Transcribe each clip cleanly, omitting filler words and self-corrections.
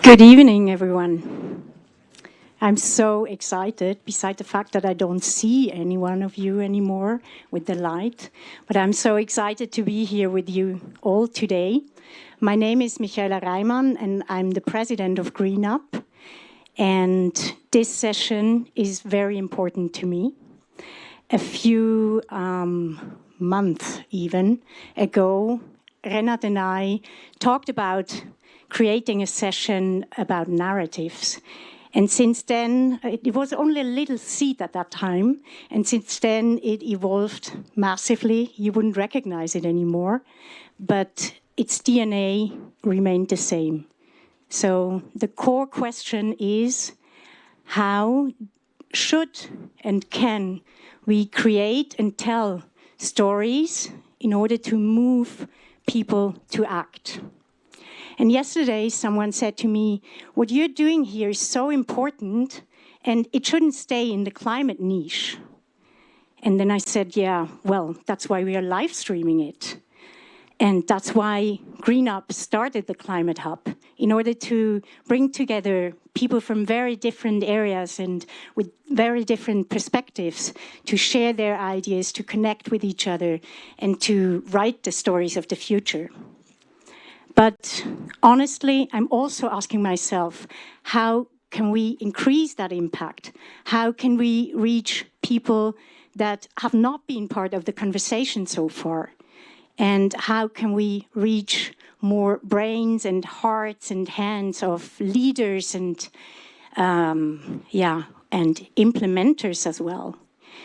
Good evening, everyone. I'm so excited, beside the fact that I don't see any one of you anymore with the light, but I'm so excited to be here with you all today. My name is Michaela Reimann, and I'm the president of GreenUp, and this session is very important to me. A few months even ago, Renat and I talked about creating a session about narratives. And since then, it was only a little seed at that time, and since then it evolved massively. You wouldn't recognize it anymore, but its DNA remained the same. So the core question is, how should and can we create and tell stories in order to move people to act? And yesterday, someone said to me, what you're doing here is so important, and it shouldn't stay in the climate niche. And then I said, yeah, well, that's why we are live streaming it. And that's why GreenUp started the Climate Hub, in order to bring together people from very different areas and with very different perspectives to share their ideas, to connect with each other, and to write the stories of the future. But honestly, I'm also asking myself, how can we increase that impact? How can we reach people that have not been part of the conversation so far? And how can we reach more brains and hearts and hands of leaders and implementers as well?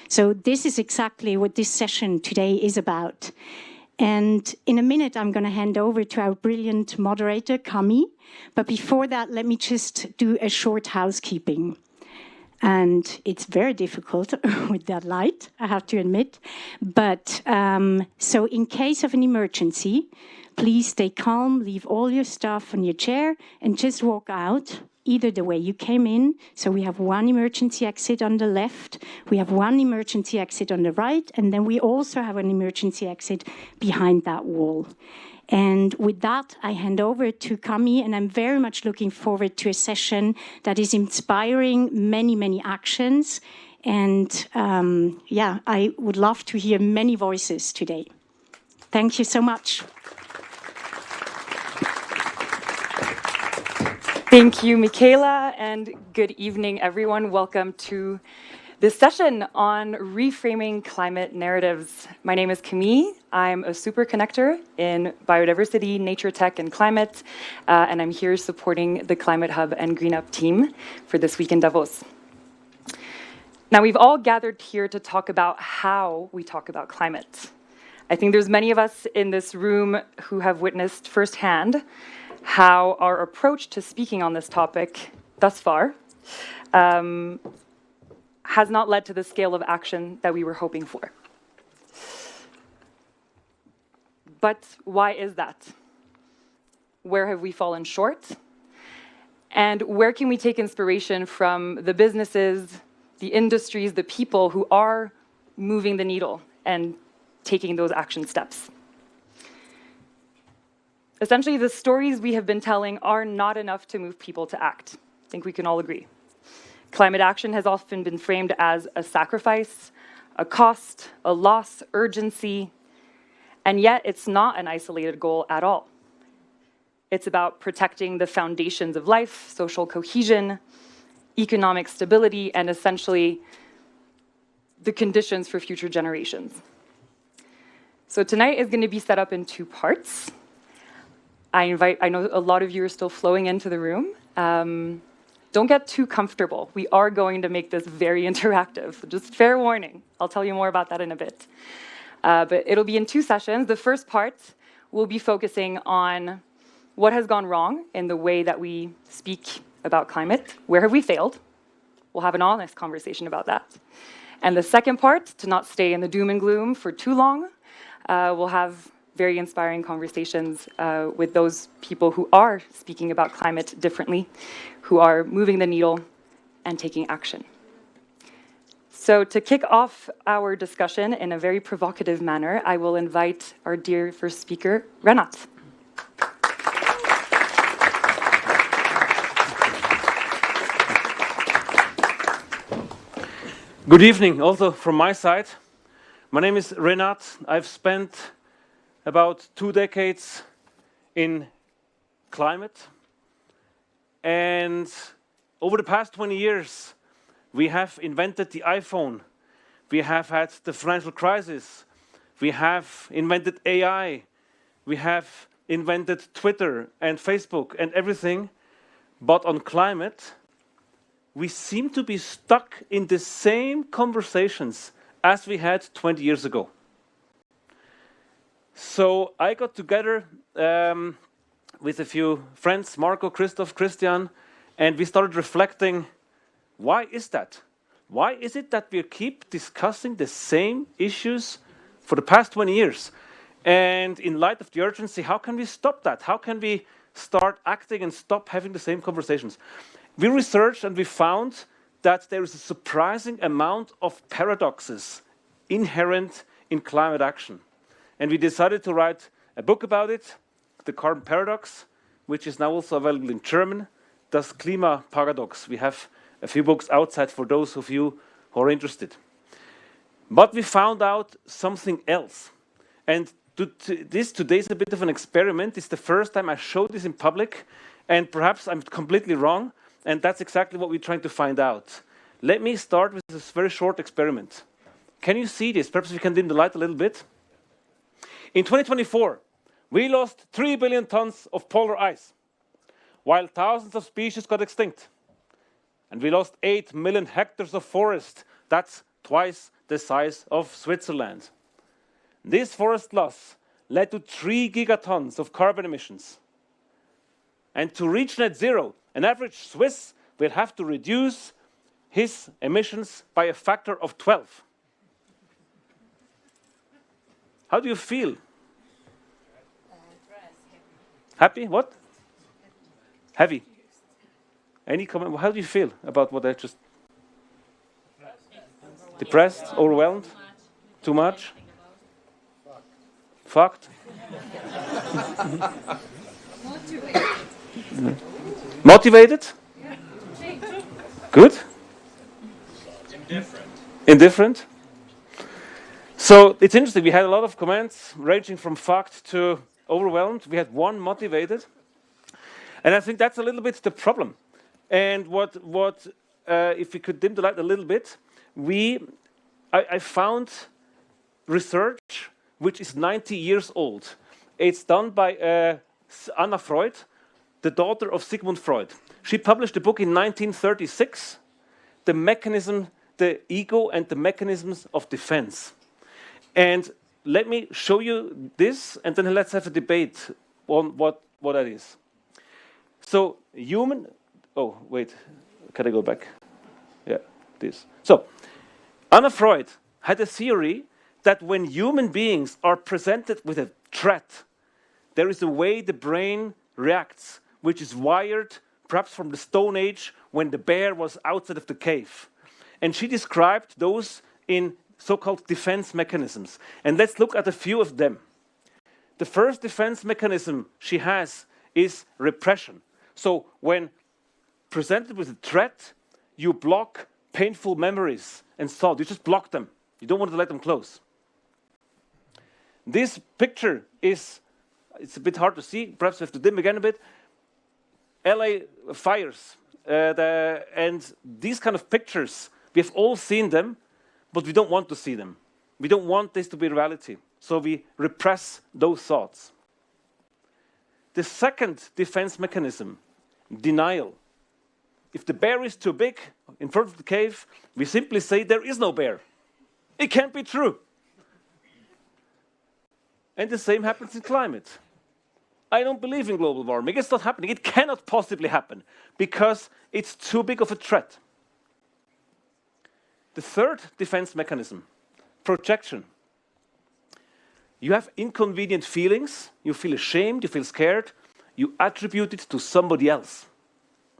So this is exactly what this session today is about. And in a minute, I'm going to hand over to our brilliant moderator, Camille. But before that, let me just do a short housekeeping. And it's very difficult with that light, I have to admit. But so in case of an emergency, please stay calm, leave all your stuff on your chair, and just walk out either the way you came in. So we have one emergency exit on the left, we have one emergency exit on the right, and then we also have an emergency exit behind that wall. And with that, I hand over to Camille, and I'm very much looking forward to a session that is inspiring many, many actions. And I would love to hear many voices today. Thank you so much. Thank you, Michaela, and good evening, everyone. Welcome to this session on reframing climate narratives. My name is Camille. I'm a super connector in biodiversity, nature tech, and climate, and I'm here supporting the Climate Hub and GreenUp team for this week in Davos. Now, we've all gathered here to talk about how we talk about climate. I think there's many of us in this room who have witnessed firsthand how our approach to speaking on this topic thus far has not led to the scale of action that we were hoping for. But why is that? Where have we fallen short? And where can we take inspiration from the businesses, the industries, the people who are moving the needle and taking those action steps? Essentially, the stories we have been telling are not enough to move people to act. I think we can all agree. Climate action has often been framed as a sacrifice, a cost, a loss, urgency, and yet it's not an isolated goal at all. It's about protecting the foundations of life, social cohesion, economic stability, and essentially the conditions for future generations. So tonight is going to be set up in two parts. I know a lot of you are still flowing into the room. Don't get too comfortable. We are going to make this very interactive. Just fair warning. I'll tell you more about that in a bit. But it'll be in two sessions. The first part will be focusing on what has gone wrong in the way that we speak about climate. Where have we failed? We'll have an honest conversation about that. And the second part, to not stay in the doom and gloom for too long, we'll have very inspiring conversations with those people who are speaking about climate differently, who are moving the needle and taking action. So to kick off our discussion in a very provocative manner, I will invite our dear first speaker, Renat. Good evening, also from my side. My name is Renat. I've spent about 2 decades in climate. And over the past 20 years, we have invented the iPhone. We have had the financial crisis. We have invented AI. We have invented Twitter and Facebook and everything. But on climate, we seem to be stuck in the same conversations as we had 20 years ago. So I got together with a few friends, Marco, Christoph, Christian, and we started reflecting, why is that? Why is it that we keep discussing the same issues for the past 20 years? And in light of the urgency, how can we stop that? How can we start acting and stop having the same conversations? We researched and we found that there is a surprising amount of paradoxes inherent in climate action. And we decided to write a book about it, The Carbon Paradox, which is now also available in German, Das Klimaparadox. We have a few books outside for those of you who are interested. But we found out something else. And this today is a bit of an experiment. It's the first time I show this in public, and perhaps I'm completely wrong. And that's exactly what we're trying to find out. Let me start with this very short experiment. Can you see this? Perhaps we can dim the light a little bit. In 2024, we lost 3 billion tons of polar ice, while thousands of species got extinct. And we lost 8 million hectares of forest. That's twice the size of Switzerland. This forest loss led to 3 gigatons of carbon emissions. And to reach net zero, an average Swiss will have to reduce his emissions by a factor of 12. How do you feel? Happy? What? Heavy. Any comment? How do you feel about what I just... Depressed? Overwhelmed? Too much? Fucked? Motivated? Good? Indifferent? So it's interesting, we had a lot of comments ranging from fucked to overwhelmed. We had one motivated. And I think that's a little bit the problem. And if we could dim the light a little bit, I found research which is 90 years old. It's done by Anna Freud, the daughter of Sigmund Freud. She published a book in 1936, The Ego and the Mechanisms of Defense. And let me show you this, and then let's have a debate on what that is. So oh, wait, can I go back? Yeah, this. So, Anna Freud had a theory that when human beings are presented with a threat, there is a way the brain reacts, which is wired perhaps from the Stone Age when the bear was outside of the cave. And she described those in so-called defense mechanisms. And let's look at a few of them. The first defense mechanism she has is repression. So when presented with a threat, you block painful memories and thoughts. You just block them. You don't want to let them close. This picture it's a bit hard to see. Perhaps we have to dim again a bit. LA fires. And these kind of pictures, we have all seen them, but we don't want to see them. We don't want this to be reality. So we repress those thoughts. The second defense mechanism, denial. If the bear is too big in front of the cave, we simply say there is no bear. It can't be true. And the same happens in climate. I don't believe in global warming. It's not happening. It cannot possibly happen because it's too big of a threat. The third defense mechanism, projection. You have inconvenient feelings. You feel ashamed. You feel scared. You attribute it to somebody else.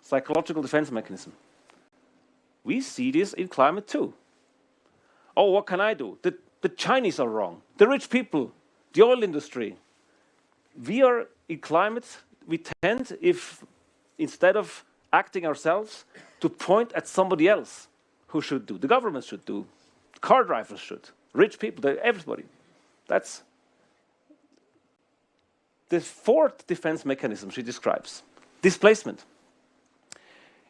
Psychological defense mechanism. We see this in climate too. Oh, what can I do? The Chinese are wrong. The rich people, the oil industry. We are in climate, we tend, if instead of acting ourselves, to point at somebody else. who should do. The government should do. Car drivers should. Rich people, everybody. That's the fourth defense mechanism she describes. Displacement.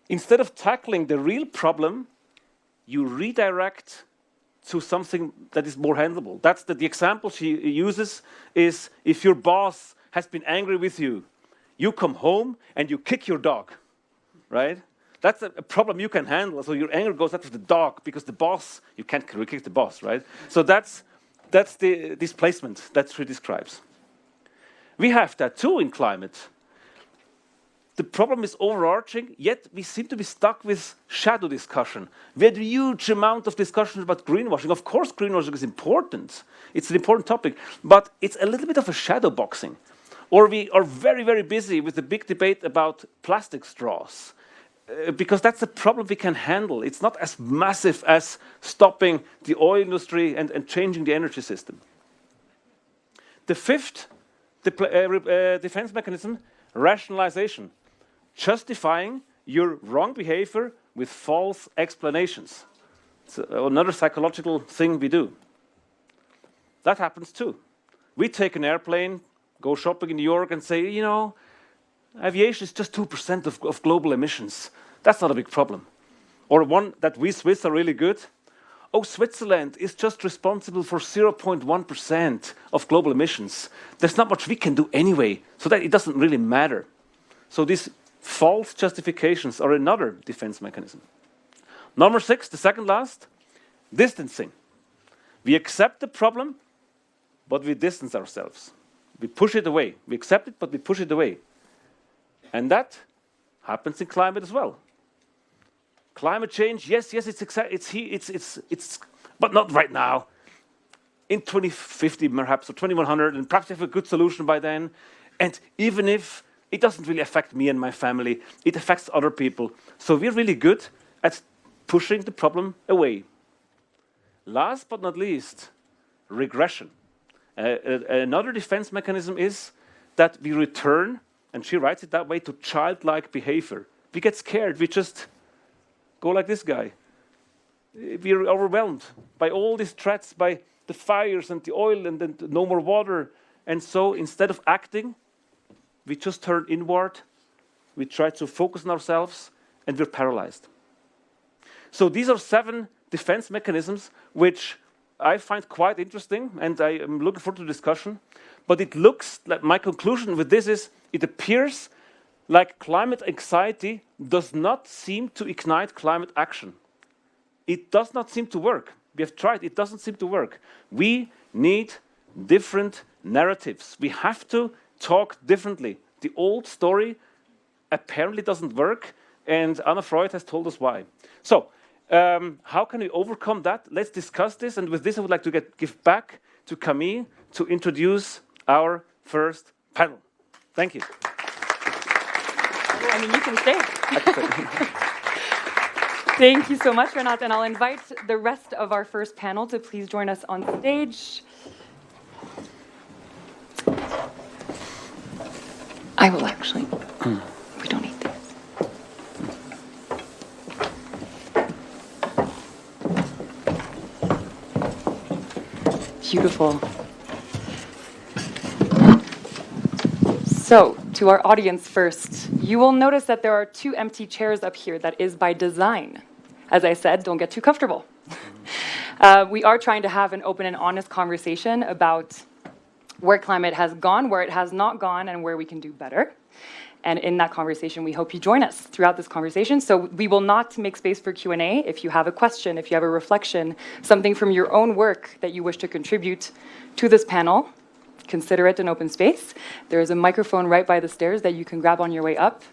Instead of tackling the real problem, you redirect to something that is more handleable. That's the example she uses is if your boss has been angry with you, you come home and you kick your dog, right? That's a problem you can handle. So your anger goes out with the dog because the boss, you can't kick the boss, right? So that's the displacement that she describes. We have that too in climate. The problem is overarching, yet we seem to be stuck with shadow discussion. We had a huge amount of discussion about greenwashing. Of course, greenwashing is important. It's an important topic, but it's a little bit of a shadow boxing. Or we are very, very busy with the big debate about plastic straws, because that's a problem we can handle. It's not as massive as stopping the oil industry and changing the energy system. The fifth defense mechanism, rationalization. Justifying your wrong behavior with false explanations. It's another psychological thing we do. That happens too. We take an airplane, go shopping in New York and say, you know, aviation is just 2% of global emissions. That's not a big problem. Or one that we Swiss are really good. Oh, Switzerland is just responsible for 0.1% of global emissions. There's not much we can do anyway, so that it doesn't really matter. So these false justifications are another defense mechanism. Number 6, the second last, distancing. We accept the problem, but we distance ourselves. We push it away. We accept it, but we push it away. And that happens in climate as well. Climate change, yes, it's but not right now. In 2050, perhaps, or 2100, and perhaps we have a good solution by then. And even if it doesn't really affect me and my family, it affects other people. So we're really good at pushing the problem away. Last but not least, regression. Another defense mechanism is that we return, and she writes it that way, to childlike behavior. We get scared, we just go like this guy. We're overwhelmed by all these threats, by the fires and the oil and then no more water. And so instead of acting, we just turn inward, we try to focus on ourselves, and we're paralyzed. So these are 7 defense mechanisms which I find quite interesting, and I am looking forward to the discussion. But it looks like my conclusion with this is, it appears like climate anxiety does not seem to ignite climate action. It does not seem to work. We have tried, it doesn't seem to work. We need different narratives. We have to talk differently. The old story apparently doesn't work, and Anna Freud has told us why. So, how can we overcome that? Let's discuss this, and with this I would like to give back to Camille to introduce our first panel. Thank you. I mean, you can stay. Thank you so much, Renat, and I'll invite the rest of our first panel to please join us on stage. I will actually. We don't need this. Beautiful. So, to our audience first, you will notice that there are 2 empty chairs up here. That is by design. As I said, don't get too comfortable. We are trying to have an open and honest conversation about where climate has gone, where it has not gone, and where we can do better. And in that conversation, we hope you join us throughout this conversation. So we will not make space for Q&A. If you have a question, if you have a reflection, something from your own work that you wish to contribute to this panel, consider it an open space. There is a microphone right by the stairs that you can grab on your way up.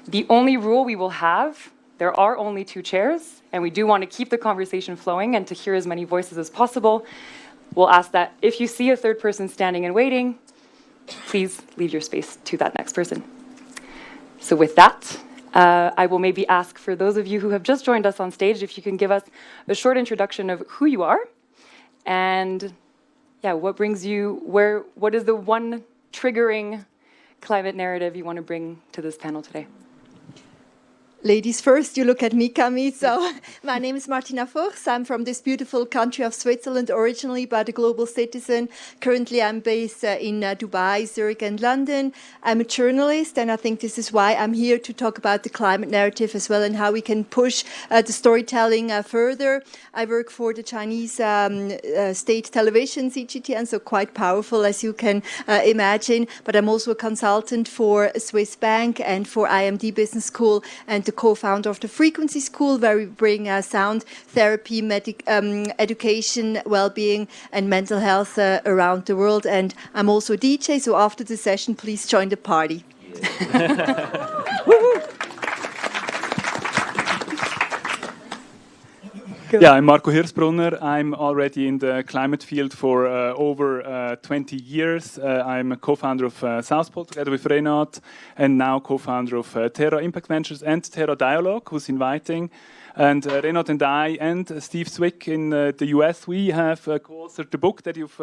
The only rule we will have, there are only 2 chairs, and we do want to keep the conversation flowing and to hear as many voices as possible. We'll ask that if you see a third person standing and waiting, please leave your space to that next person. So with that, I will maybe ask for those of you who have just joined us on stage, if you can give us a short introduction of who you are and what brings you, what is the one triggering climate narrative you want to bring to this panel today? Ladies first, you look at me, Camille. So my name is Martina Fuchs. I'm from this beautiful country of Switzerland originally, but a global citizen. Currently, I'm based in Dubai, Zurich and London. I'm a journalist, and I think this is why I'm here to talk about the climate narrative as well and how we can push the storytelling further. I work for the Chinese state television, CGTN, so quite powerful as you can imagine. But I'm also a consultant for a Swiss bank and for IMD Business School and the co-founder of the Frequency School, where we bring sound therapy, education, well-being and mental health around the world. And I'm also a DJ, so after the session, please join the party. Yeah, I'm Marco Hirsbrunner. I'm already in the climate field for over 20 years. I'm a co-founder of South Pole together with Renat, and now co-founder of Terra Impact Ventures and Terra Dialogue, who's inviting. And Renat and I and Steve Zwick in the US, we have co-authored the book that you've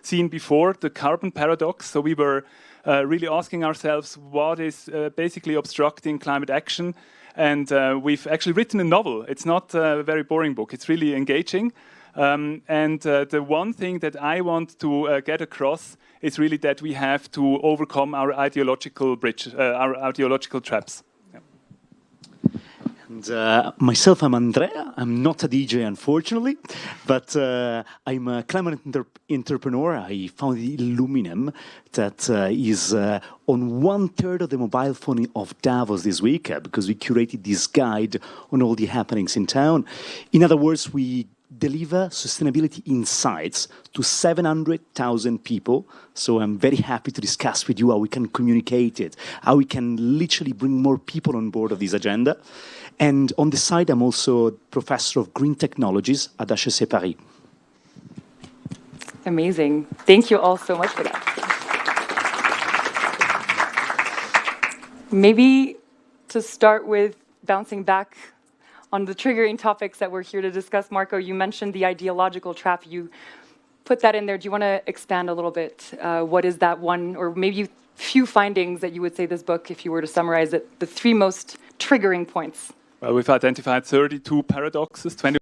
seen before, The Carbon Paradox. So we were really asking ourselves what is basically obstructing climate action. And we've actually written a novel. It's not a very boring book. It's really engaging. And the one thing that I want to get across is really that we have to overcome our ideological bridge, our ideological traps. Yeah. And myself, I'm Andrea. I'm not a DJ, unfortunately, but I'm a climate entrepreneur. I founded Illuminem, that is on 1/3 of the mobile phone of Davos this week, because we curated this guide on all the happenings in town. In other words, we deliver sustainability insights to 700,000 people. So I'm very happy to discuss with you how we can communicate it, how we can literally bring more people on board of this agenda. And on the side, I'm also a professor of green technologies at HEC Paris. Amazing. Thank you all so much for that. Maybe to start with bouncing back on the triggering topics that we're here to discuss, Marco, you mentioned the ideological trap. You put that in there. Do you want to expand a little bit? What is that one, or maybe few findings that you would say this book, if you were to summarize it, the 3 most triggering points? Well, we've identified 32 paradoxes, 20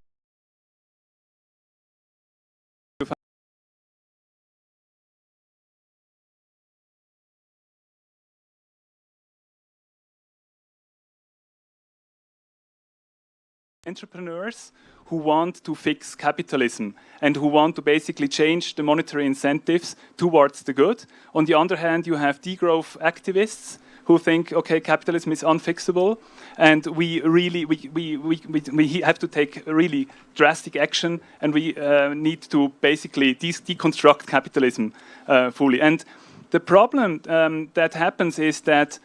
entrepreneurs who want to fix capitalism and who want to basically change the monetary incentives towards the good. On the other hand, you have degrowth activists who think, okay, capitalism is unfixable, and we really we have to take really drastic action, and we need to basically deconstruct capitalism fully. And the problem that happens is that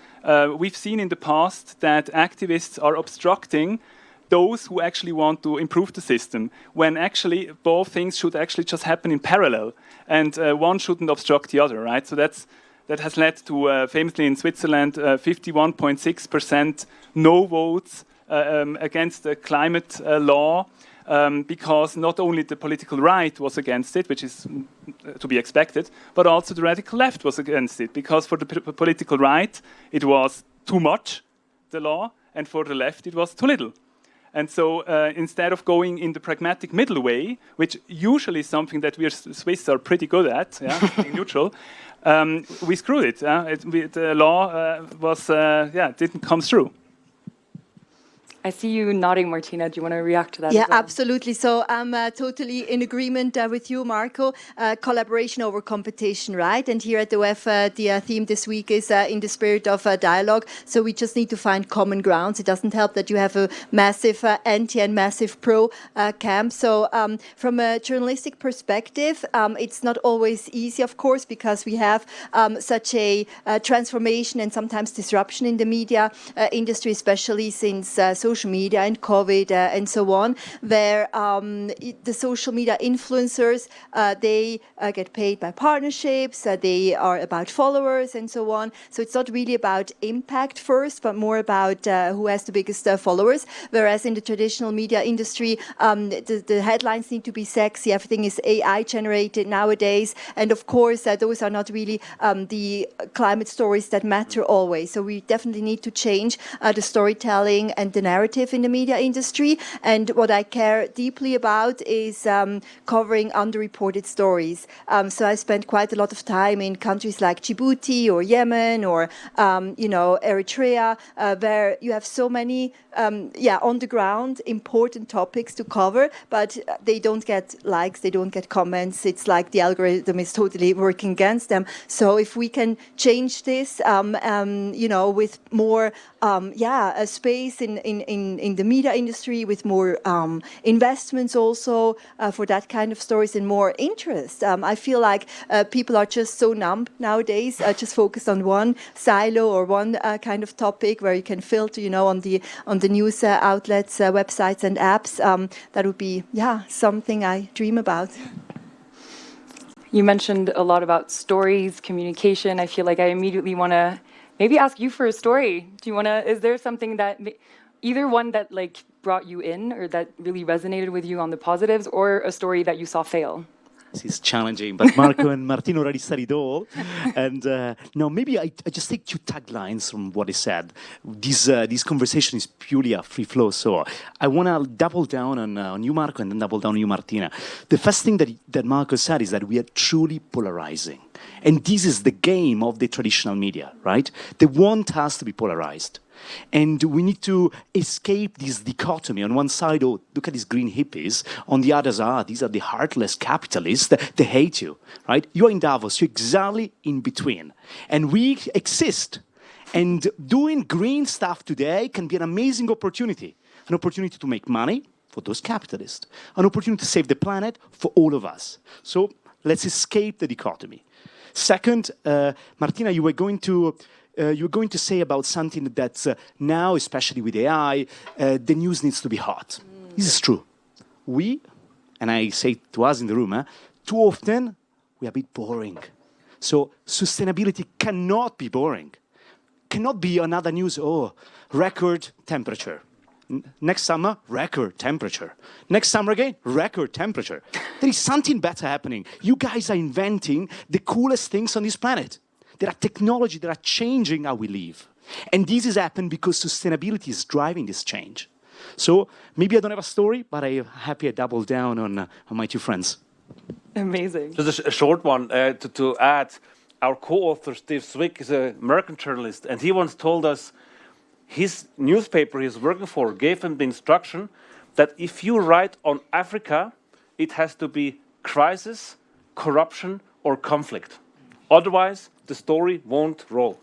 we've seen in the past that activists are obstructing those who actually want to improve the system, when actually both things should actually just happen in parallel, and one shouldn't obstruct the other, right? So that has led to, famously in Switzerland, 51.6% no votes against the climate law, because not only the political right was against it, which is to be expected, but also the radical left was against it, because for the political right it was too much, the law, and for the left it was too little. And so instead of going in the pragmatic middle way, which usually is something that we Swiss are pretty good at, being neutral, we screwed it. The law didn't come through. I see you nodding, Martina. Do you want to react to that? Yeah, as well? absolutely. So I'm totally in agreement with you, Marco. Collaboration over competition, right? And here at the WEF, the theme this week is in the spirit of dialogue. So we just need to find common grounds. It doesn't help that you have a massive anti and massive pro camp. So from a journalistic perspective, it's not always easy, of course, because we have such a transformation and sometimes disruption in the media industry, especially since social media and COVID and so on, where the social media influencers, they get paid by partnerships, they are about followers and so on. So it's not really about impact first, but more about who has the biggest followers. Whereas in the traditional media industry, the headlines need to be sexy. Everything is AI generated nowadays. And of course, those are not really the climate stories that matter always. So we definitely need to change the storytelling and the narrative in the media industry. And what I care deeply about is covering underreported stories. So I spent quite a lot of time in countries like Djibouti or Yemen or, Eritrea, where you have so many, on the ground, important topics to cover, but they don't get likes, they don't get comments. It's like the algorithm is totally working against them. So if we can change this, with more, a space in the media industry, with more investments also for that kind of stories and more interest. I feel like people are just so numb nowadays, just focused on one silo or one kind of topic where you can filter, on the news outlets, websites and apps. That would be, something I dream about. You mentioned a lot about stories, communication. I feel like I immediately want to maybe ask you for a story. Is there something that, either one that like brought you in or that really resonated with you on the positives, or a story that you saw fail? This is challenging, but Marco and Martin already said it all. And now maybe I just take two taglines from what he said. This conversation is purely a free flow, so I want to double down on you, Marco, and then double down on you, Martina. The first thing that Marco said is that we are truly polarizing. And this is the game of the traditional media, right? They want us to be polarized. And we need to escape this dichotomy. On one side, oh, look at these green hippies. On the others, these are the heartless capitalists. They hate you, right? You're in Davos. You're exactly in between. And we exist. And doing green stuff today can be an amazing opportunity. An opportunity to make money for those capitalists. An opportunity to save the planet for all of us. So let's escape the dichotomy. Second, Martina, you were going to say about something that now, especially with AI, the news needs to be hot. This is true. We, and I say to us in the room, too often we are a bit boring. So sustainability cannot be boring. Cannot be another news, record temperature. Next summer, record temperature. Next summer again, record temperature. There is something better happening. You guys are inventing the coolest things on this planet. There are technology that are changing how we live. And this has happened because sustainability is driving this change. So maybe I don't have a story, but I'm happy I doubled down on my two friends. Amazing. Just a short one to add. Our co-author, Steve Zwick, is an American journalist, and he once told us his newspaper he's working for gave him the instruction that if you write on Africa, it has to be crisis, corruption, or conflict. Otherwise, the story won't roll.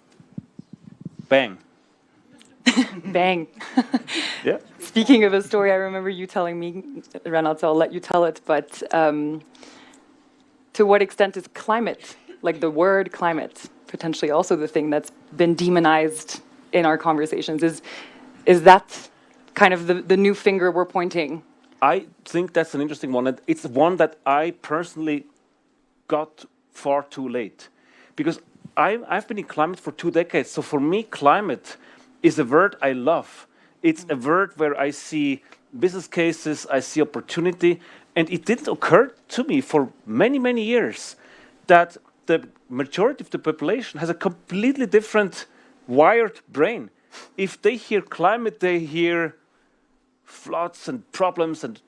Bang. Bang. Yeah. Speaking of a story, I remember you telling me, Renat, so I'll let you tell it, but to what extent is climate, like the word climate, potentially also the thing that's been demonized in our conversations? Is that kind of the new finger we're pointing? I think that's an interesting one. It's one that I personally got far too late. Because I've been in climate for 2 decades. So for me, climate is a word I love. It's a word where I see business cases, I see opportunity. And it didn't occur to me for many, many years that the majority of the population has a completely different wired brain. If they hear climate, they hear floods and problems and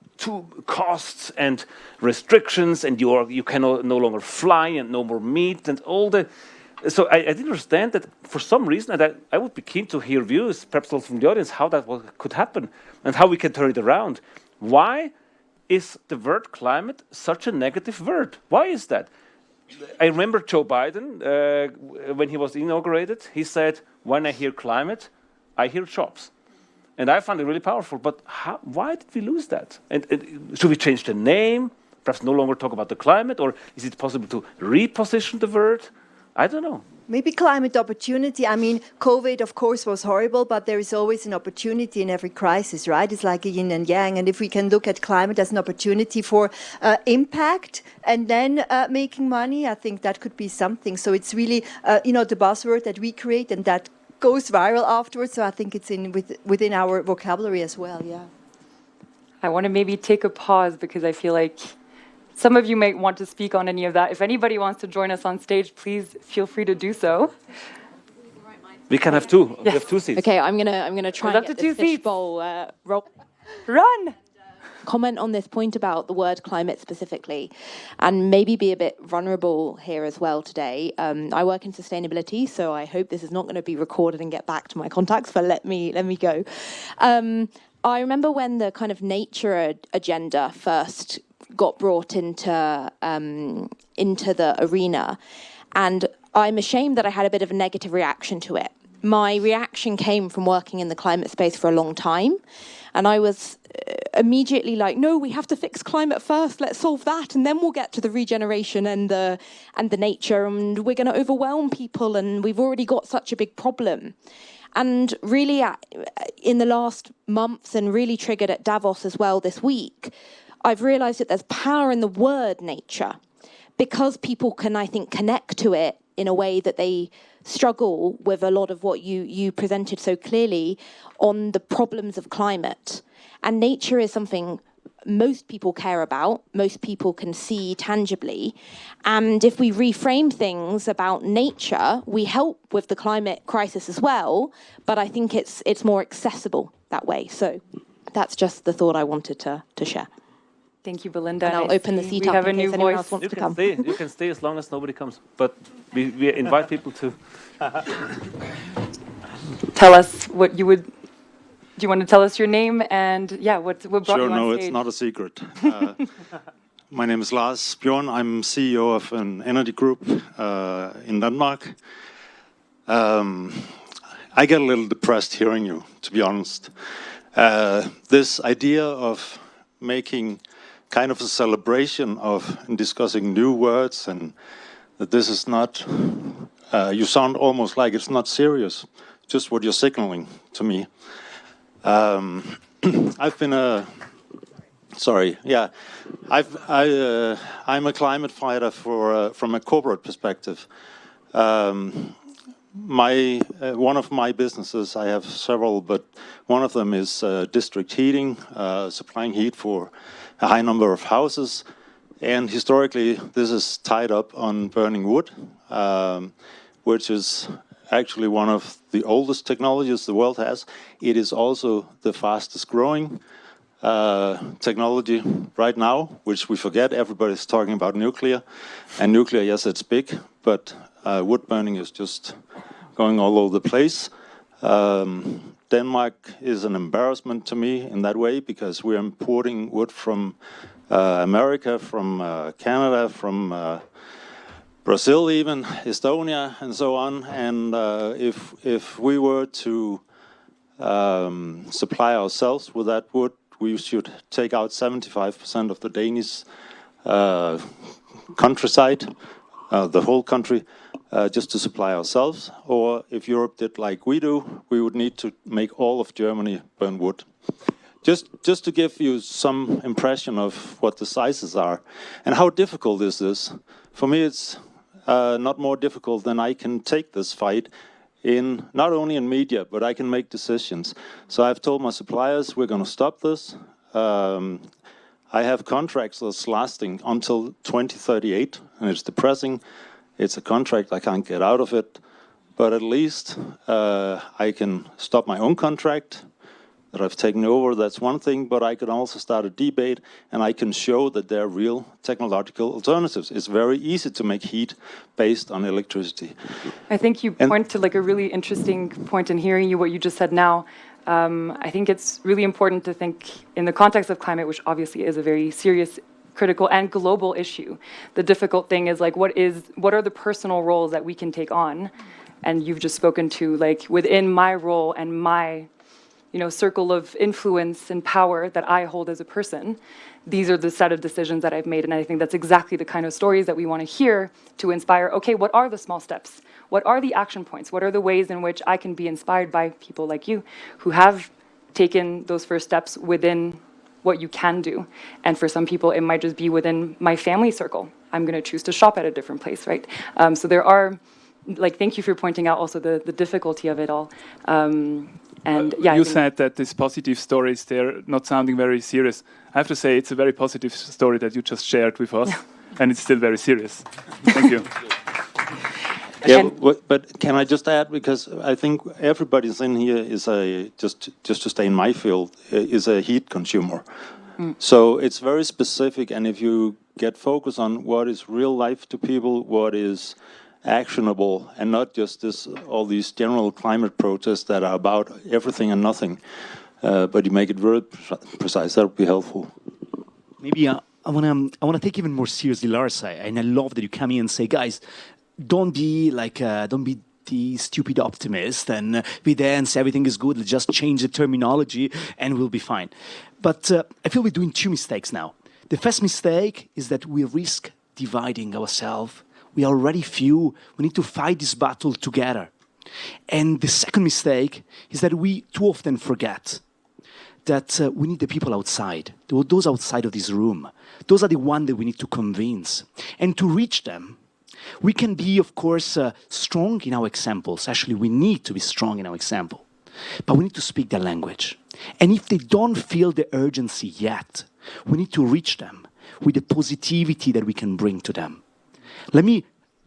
costs and restrictions, and you can no longer fly and no more meat and all the. So I didn't understand that for some reason, and I would be keen to hear views, perhaps also from the audience, how that could happen and how we can turn it around. Why is the word climate such a negative word? Why is that? I remember Joe Biden, when he was inaugurated, he said, when I hear climate, I hear jobs. And I found it really powerful. But why did we lose that? And should we change the name? Perhaps no longer talk about the climate? Or is it possible to reposition the word? I don't know. Maybe climate opportunity. I mean, COVID, of course, was horrible, but there is always an opportunity in every crisis, right? It's like a yin and yang. And if we can look at climate as an opportunity for impact and then making money, I think that could be something. So it's really, the buzzword that we create and that goes viral afterwards. So I think it's within our vocabulary as well, yeah. I want to maybe take a pause because I feel like some of you might want to speak on any of that. If anybody wants to join us on stage, please feel free to do so. We can have two. Yes. We have 2 seats. Okay, I'm gonna try and get the fishbowl roll. Run! Comment on this point about the word climate specifically, and maybe be a bit vulnerable here as well today. I work in sustainability, so I hope this is not going to be recorded and get back to my contacts. But let me go. I remember when the kind of nature agenda first got brought into the arena, and I'm ashamed that I had a bit of a negative reaction to it. My reaction came from working in the climate space for a long time, and I was immediately like, no, we have to fix climate first, let's solve that, and then we'll get to the regeneration and the nature, and we're going to overwhelm people, and we've already got such a big problem. And really, in the last months, and really triggered at Davos as well this week, I've realised that there's power in the word nature, because people can, I think, connect to it in a way that they struggle with a lot of what you presented so clearly on the problems of climate. And nature is something most people care about, most people can see tangibly. And if we reframe things about nature, we help with the climate crisis as well, but I think it's more accessible that way. So that's just the thought I wanted to share. Thank you, Belinda. And I'll open the seat up in case anyone else wants to come. You can stay as long as nobody comes, but we invite people to Tell us what you would. Do you want to tell us your name and what brought you on stage? Sure, no, it's not a secret. My name is Lars Bjorn. I'm CEO of an energy group in Denmark. I get a little depressed hearing you, to be honest. This idea of making kind of a celebration of discussing new words, and that this is not, you sound almost like it's not serious, just what you're signaling to me. I've been I'm a climate fighter from a corporate perspective. One of my businesses, I have several, but one of them is district heating, supplying heat for a high number of houses. And historically, this is tied up on burning wood, which is actually one of the oldest technologies the world has. It is also the fastest growing technology right now, which we forget. Everybody's talking about nuclear. And nuclear, yes, it's big, but wood burning is just going all over the place. Denmark is an embarrassment to me in that way, because we're importing wood from America, from Canada, from Brazil even, Estonia, and so on. And if we were to supply ourselves with that wood, we should take out 75% of the Danish countryside, the whole country, just to supply ourselves. Or if Europe did like we do, we would need to make all of Germany burn wood. Just to give you some impression of what the sizes are and how difficult is this. For me, it's not more difficult than I can take this fight in not only in media, but I can make decisions. So I've told my suppliers we're going to stop this. I have contracts that's lasting until 2038, and it's depressing. It's a contract, I can't get out of it, but at least I can stop my own contract that I've taken over. That's one thing, but I can also start a debate, and I can show that there are real technological alternatives. It's very easy to make heat based on electricity. I think you point to like a really interesting point in hearing you, what you just said now. I think it's really important to think in the context of climate, which obviously is a very serious, critical, and global issue. The difficult thing is like, what are the personal roles that we can take on? And you've just spoken to like within my role and my circle of influence and power that I hold as a person. These are the set of decisions that I've made, and I think that's exactly the kind of stories that we want to hear to inspire, okay, what are the small steps? what are the action points? What are the ways in which I can be inspired by people like you who have taken those first steps within what you can do? And for some people, it might just be within my family circle. I'm going to choose to shop at a different place, right? So there are, like, thank you for pointing out also the difficulty of it all. And yeah, you said that these positive stories, they're not sounding very serious. I have to say, it's a very positive story that you just shared with us, and it's still very serious. Thank you. Yeah, but can I just add, because I think everybody's in here is just to stay in my field, is a heat consumer. So it's very specific, and if you get focused on what is real life to people, what is actionable, and not just all these general climate protests that are about everything and nothing, but you make it very precise, that would be helpful. Maybe I wanna take even more seriously, Lars, and I love that you come in and say, guys, don't be the stupid optimist and be there and say everything is good. Let's just change the terminology and we'll be fine. But I feel we're doing two mistakes now. The first mistake is that we risk dividing ourselves. We are already few. We need to fight this battle together. And the second mistake is that we too often forget that we need the people outside, those outside of this room. Those are the ones that we need to convince. And to reach them, we can be, of course, strong in our examples. Actually, we need to be strong in our example. But we need to speak their language. And if they don't feel the urgency yet, we need to reach them with the positivity that we can bring to them. Let me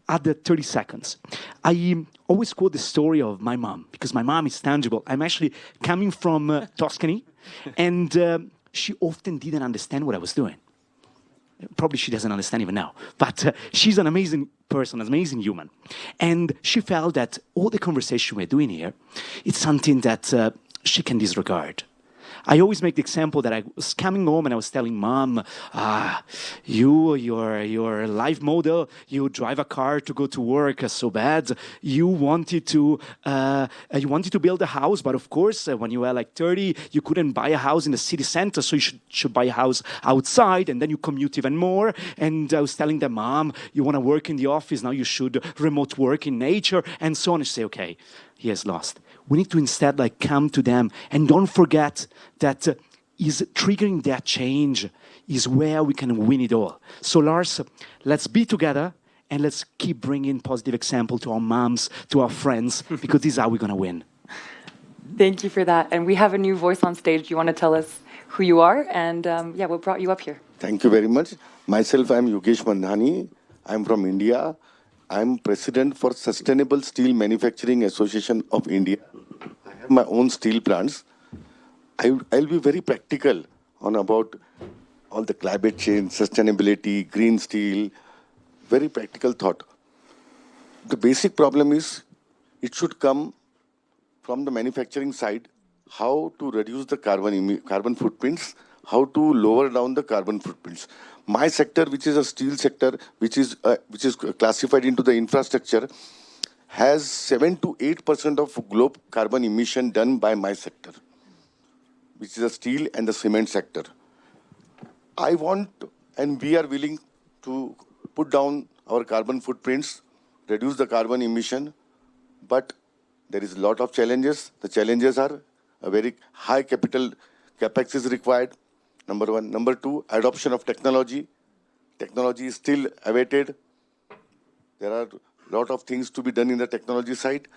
add 30 seconds. I always quote the story of my mom, because my mom is tangible. I'm actually coming from Tuscany, and she often didn't understand what I was doing. Probably she doesn't understand even now, but she's an amazing person, an amazing human. And she felt that all the conversation we're doing here, it's something that she can disregard. I always make the example that I was coming home and I was telling Mom, you're a life model, you drive a car to go to work so bad. You wanted to build a house, but of course, when you were like 30, you couldn't buy a house in the city center, so you should buy a house outside, and then you commute even more. And I was telling them, Mom, you want to work in the office, now you should remote work in nature, and so on. And she say, okay, he has lost. We need to instead come to them, and don't forget that is triggering that change is where we can win it all. So Lars, let's be together and let's keep bringing positive example to our moms, to our friends, because this is how we're going to win. Thank you for that. And we have a new voice on stage. Do you want to tell us who you are? And what brought you up here? Thank you very much. Myself, I'm Yogesh Mandhani. I'm from India. I'm president for Sustainable Steel Manufacturing Association of India. I have my own steel plants. I'll be very practical on about all the climate change, sustainability, green steel, very practical thought. The basic problem is it should come from the manufacturing side, how to reduce the carbon footprints, how to lower down the carbon footprints. My sector, which is a steel sector, which is classified into the infrastructure, has 7 to 8% of global carbon emission done by my sector, which is the steel and the cement sector. I want, and we are willing to put down our carbon footprints, reduce the carbon emission, but there is a lot of challenges. The challenges are a very high capex is required. Number one. Number two, adoption of technology. Technology is still awaited. There are a lot of things to be done in the technology side.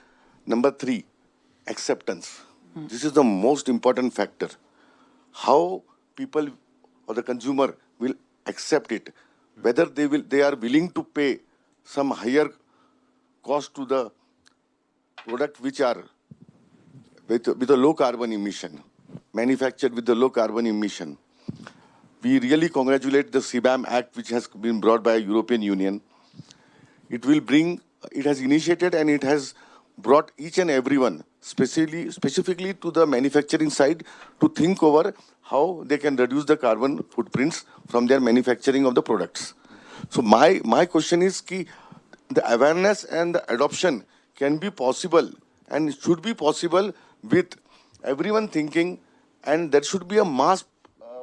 Number three, acceptance. This is the most important factor. How people or the consumer will accept it. Whether they are willing to pay some higher cost to the product which are with a low carbon emission, manufactured with the low carbon emission. We really congratulate the CBAM Act, which has been brought by the European Union. It has initiated and it has brought each and everyone, specifically to the manufacturing side, to think over how they can reduce the carbon footprints from their manufacturing of the products. So my question is, the awareness and the adoption can be possible and should be possible with everyone thinking, and there should be a mass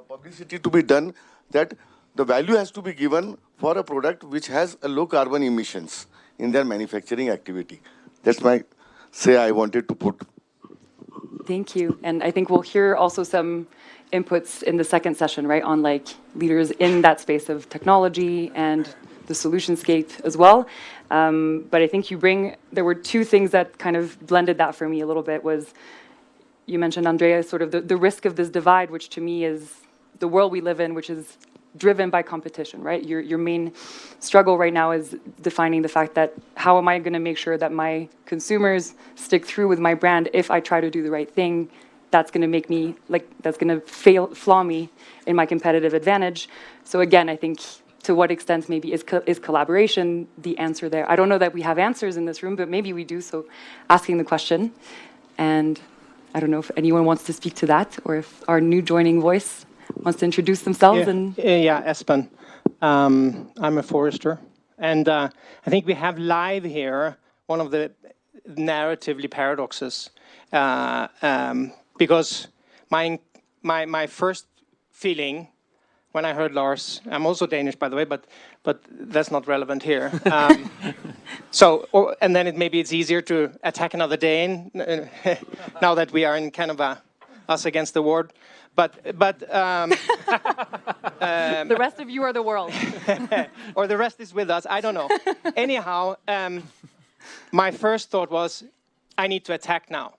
publicity to be done that the value has to be given for a product which has a low carbon emissions. in their manufacturing activity. That's my say I wanted to put. Thank you. And I think we'll hear also some inputs in the second session, right, on like leaders in that space of technology and the solutionscape as well. But I think there were two things that kind of blended that for me a little bit was, you mentioned, Andrea, sort of the risk of this divide, which to me is the world we live in, which is driven by competition, right? Your main struggle right now is defining the fact that how am I going to make sure that my consumers stick through with my brand if I try to do the right thing? That's going to make me, that's going to flaw me in my competitive advantage. So again, I think to what extent maybe is collaboration the answer there? I don't know that we have answers in this room, but maybe we do, so asking the question. And I don't know if anyone wants to speak to that or if our new joining voice wants to introduce themselves. Espen. I'm a forester. And I think we have live here one of the narratively paradoxes. Because my first feeling when I heard Lars, I'm also Danish, by the way, but that's not relevant here. And then maybe it's easier to attack another Dane now that we are in kind of a us against the world. But the rest of you are the world, or the rest is with us. I don't know. Anyhow, my first thought was, I need to attack now.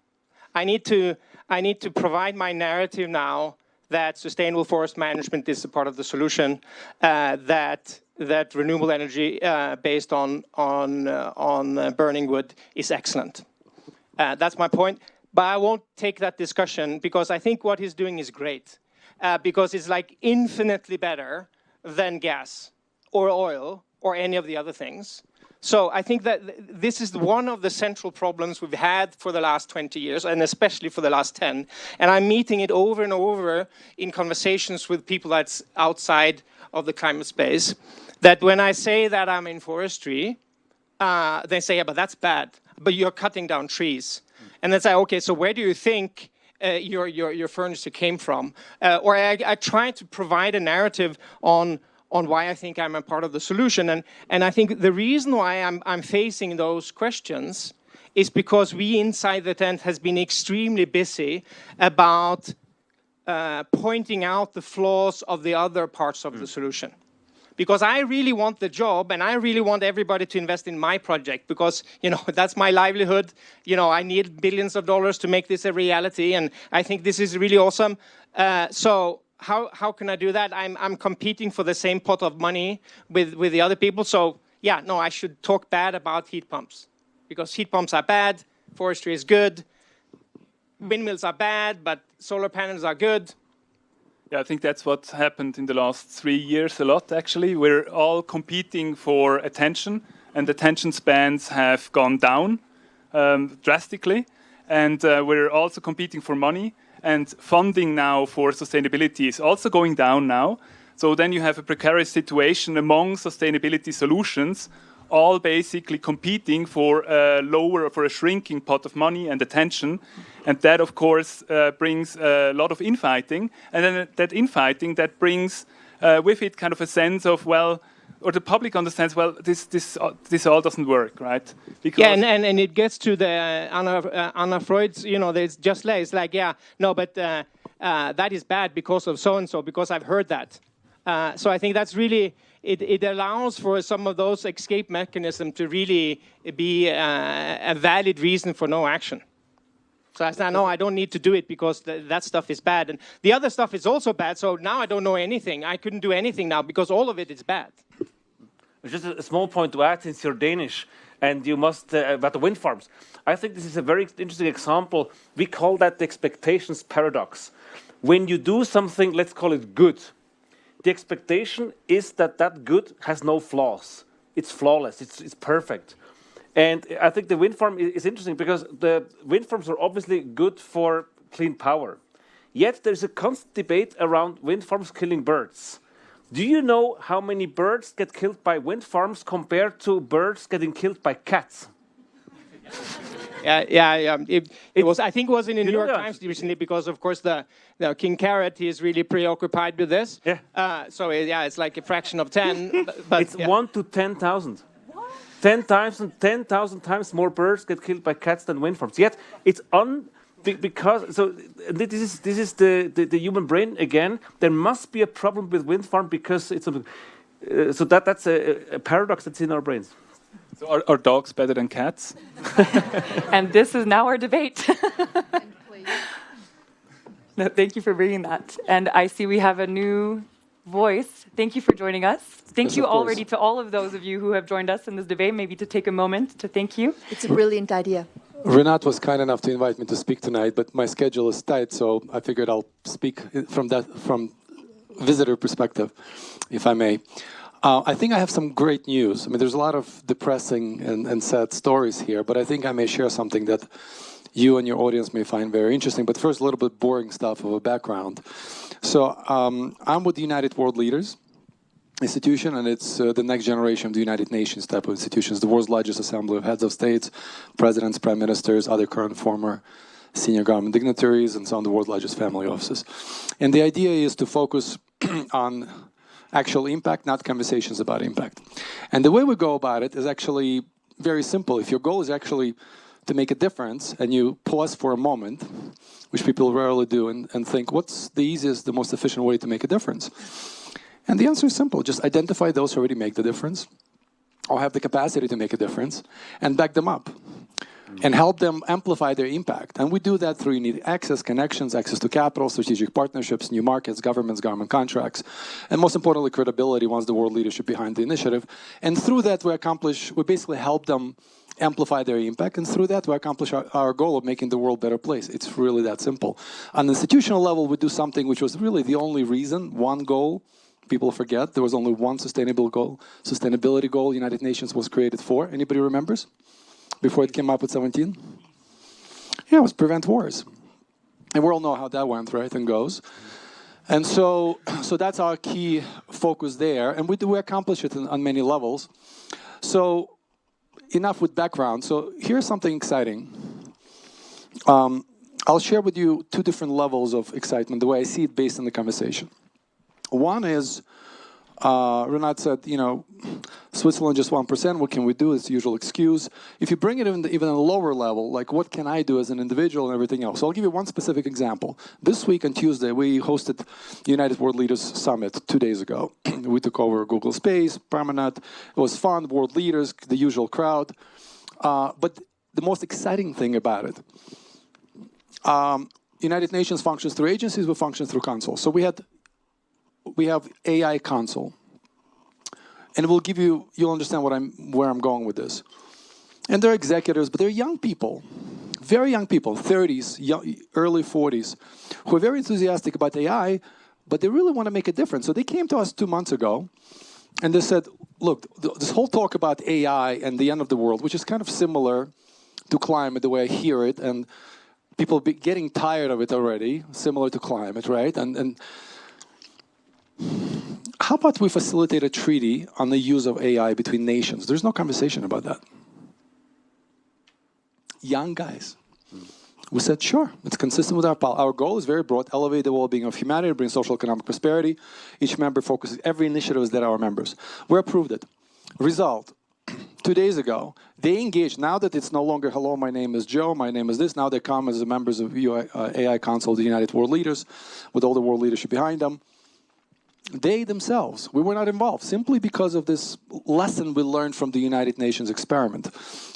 I need to provide my narrative now that sustainable forest management is a part of the solution. That renewable energy based on burning wood is excellent. That's my point. But I won't take that discussion because I think what he's doing is great. Because it's like infinitely better than gas or oil or any of the other things. So I think that this is one of the central problems we've had for the last 20 years, and especially for the last 10. And I'm meeting it over and over in conversations with people that's outside of the climate space, that when I say that I'm in forestry, they say, yeah, but that's bad, but you're cutting down trees. And then say, okay, so where do you think your furniture came from? Or I try to provide a narrative on why I think I'm a part of the solution. And I think the reason why I'm facing those questions is because we inside the tent has been extremely busy about pointing out the flaws of the other parts of the solution. Because I really want the job and I really want everybody to invest in my project because, that's my livelihood. I need billions of dollars to make this a reality. And I think this is really awesome. So how can I do that? I'm competing for the same pot of money with the other people. So yeah, no, I should talk bad about heat pumps because heat pumps are bad. Forestry is good. Windmills are bad, but solar panels are good. Yeah, I think that's what happened in the last 3 years a lot, actually. We're all competing for attention, and attention spans have gone down drastically. And we're also competing for money, and funding now for sustainability is also going down now. So then you have a precarious situation among sustainability solutions, all basically competing for a shrinking pot of money and attention. And that, of course, brings a lot of infighting. And then that infighting, that brings with it kind of a sense of, or the public understands, this all doesn't work, right? Because and it gets to the Anna Freud's, there's just it's like, yeah, no, but that is bad because of so-and-so, because I've heard that. So I think that's really, it allows for some of those escape mechanisms to really be a valid reason for no action. So I said, no, I don't need to do it because that stuff is bad. And the other stuff is also bad, so now I don't know anything. I couldn't do anything now because all of it is bad. Just a small point to add, since you're Danish, and you must, about the wind farms. I think this is a very interesting example. We call that the expectations paradox. When you do something, let's call it good, the expectation is that that good has no flaws. It's flawless, it's perfect. And I think the wind farm is interesting because the wind farms are obviously good for clean power. Yet there's a constant debate around wind farms killing birds. Do you know how many birds get killed by wind farms compared to birds getting killed by cats? Yeah. It was. I think it was in the New York Times recently because, of course, the King Carrot is really preoccupied with this. Yeah. So it's like a fraction of 10. But it's 1 to 10,000. 10 times and 10,000 times more birds get killed by cats than wind farms. Yet it's because so this is the human brain again. There must be a problem with wind farm because it's so that's a paradox that's in our brains. So are dogs better than cats? And this is now our debate. No, thank you for bringing that. And I see we have a new voice. Thank you for joining us. Thank you already to all of those of you who have joined us in this debate. Maybe to take a moment to thank you. It's a brilliant idea. Renat was kind enough to invite me to speak tonight, but my schedule is tight, so I figured I'll speak from visitor perspective, if I may. I think I have some great news. I mean, there's a lot of depressing and sad stories here, but I think I may share something that you and your audience may find very interesting. But first, a little bit boring stuff of a background. So I'm with the United World Leaders institution, and it's the next generation of the United Nations type of institutions, the world's largest assembly of heads of states, presidents, prime ministers, other current, former senior government dignitaries, and some of the world's largest family offices. And the idea is to focus on actual impact, not conversations about impact. And the way we go about it is actually very simple. If your goal is actually to make a difference, and you pause for a moment, which people rarely do, and think, what's the easiest, the most efficient way to make a difference? And the answer is simple. Just identify those who already make the difference, or have the capacity to make a difference, and back them up, and help them amplify their impact. And we do that through unique access, connections, access to capital, strategic partnerships, new markets, governments, government contracts, and most importantly, credibility once the world leadership behind the initiative. And through that, we basically help them amplify their impact, and through that we accomplish our goal of making the world a better place. It's really that simple. On the institutional level, we do something which was really the only reason, one goal. People forget there was only one sustainability goal United Nations was created for. Anybody remembers? Before it came up with 17? Yeah, it was prevent wars. And we all know how that went, right, and goes. And so that's our key focus there, and we accomplish it on many levels. So enough with background. So here's something exciting. I'll share with you two different levels of excitement, the way I see it based on the conversation. One is, Renat said, Switzerland just 1%, what can we do? It's the usual excuse. If you bring it even on a lower level, like what can I do as an individual and everything else? So I'll give you one specific example. This week on Tuesday, we hosted United World Leaders Summit 2 days ago. We took over Google Space, Permanent. It was fun, world leaders, the usual crowd. But the most exciting thing about it, United Nations functions through agencies, we function through councils. So we have AI Council, and you'll understand where I'm going with this. And they're executives, but they're young people, very young people, 30s, early 40s, who are very enthusiastic about AI, but they really want to make a difference. So they came to us 2 months ago, and they said, look, this whole talk about AI and the end of the world, which is kind of similar to climate, the way I hear it, and people getting tired of it already, similar to climate, right? And how about we facilitate a treaty on the use of AI between nations? There's no conversation about that. Young guys. We said, sure, it's consistent with our goal is very broad, elevate the well-being of humanity, bring social economic prosperity. Each member focuses, every initiative is that our members. We approved it. Result, 2 days ago, they engaged, now that it's no longer, hello, my name is Joe, my name is this, now they come as the members of AI Council, the United World Leaders, with all the world leadership behind them. They themselves, we were not involved, simply because of this lesson we learned from the United Nations experiment.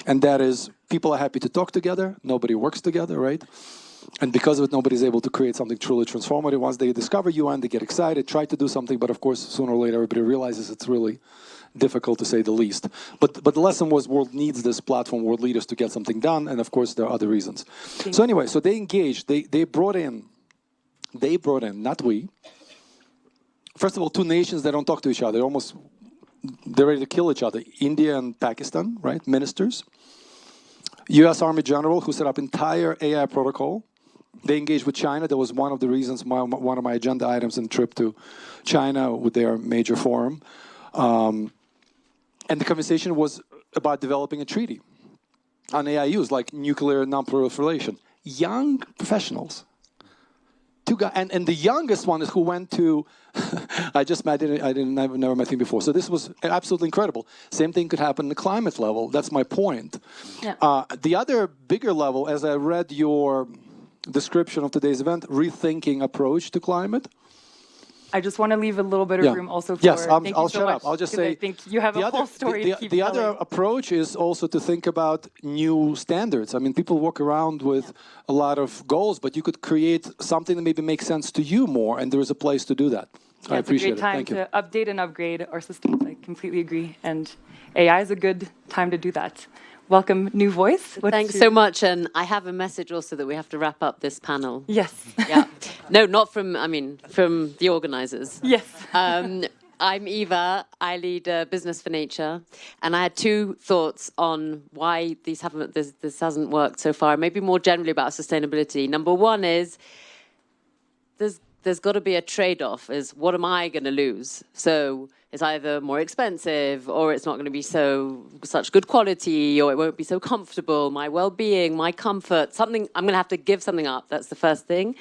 And that is, people are happy to talk together, nobody works together, right? And because of it, nobody's able to create something truly transformative. Once they discover UN, they get excited, try to do something, but of course, sooner or later, everybody realizes it's really difficult to say the least. But the lesson was, world needs this platform, world leaders, to get something done, and of course, there are other reasons. So anyway, so they engaged, they brought in, not we, first of all, two nations that don't talk to each other. They're ready to kill each other. India and Pakistan, right? Ministers. U.S. Army General, who set up entire AI protocol. They engaged with China. That was one of the reasons, one of my agenda items in the trip to China with their major forum. And the conversation was about developing a treaty on AI use, like nuclear non-proliferation. Young professionals. 2 guys, and the youngest one is who went to. I've never met him before, so this was absolutely incredible. Same thing could happen at the climate level. That's my point. Yeah. The other bigger level, as I read your description of today's event, rethinking approach to climate. I just want to leave a little bit of room also for... Yes, thank I'll you so shut much, up. I'll just say... I think you have a whole story to keep The other telling. approach is also to think about new standards. I mean, people walk around with a lot of goals, but you could create something that maybe makes sense to you more, and there is a place to do that. Yeah, I appreciate it's a great time Thank you. to update and upgrade our systems. I completely agree. And AI is a good time to do that. Welcome, new voice. Thanks so much. And I have a message also that we have to wrap up this panel. Yes. Yeah. No, not from, I mean, from the organizers. Yes. I'm Eva. I lead Business for Nature. And I had two thoughts on why this hasn't worked so far, maybe more generally about sustainability. Number one is there's got to be a trade-off, is what am I going to lose? So it's either more expensive, or it's not going to be such good quality, or it won't be so comfortable, my well-being, my comfort, something, I'm going to have to give something up. That's the first thing.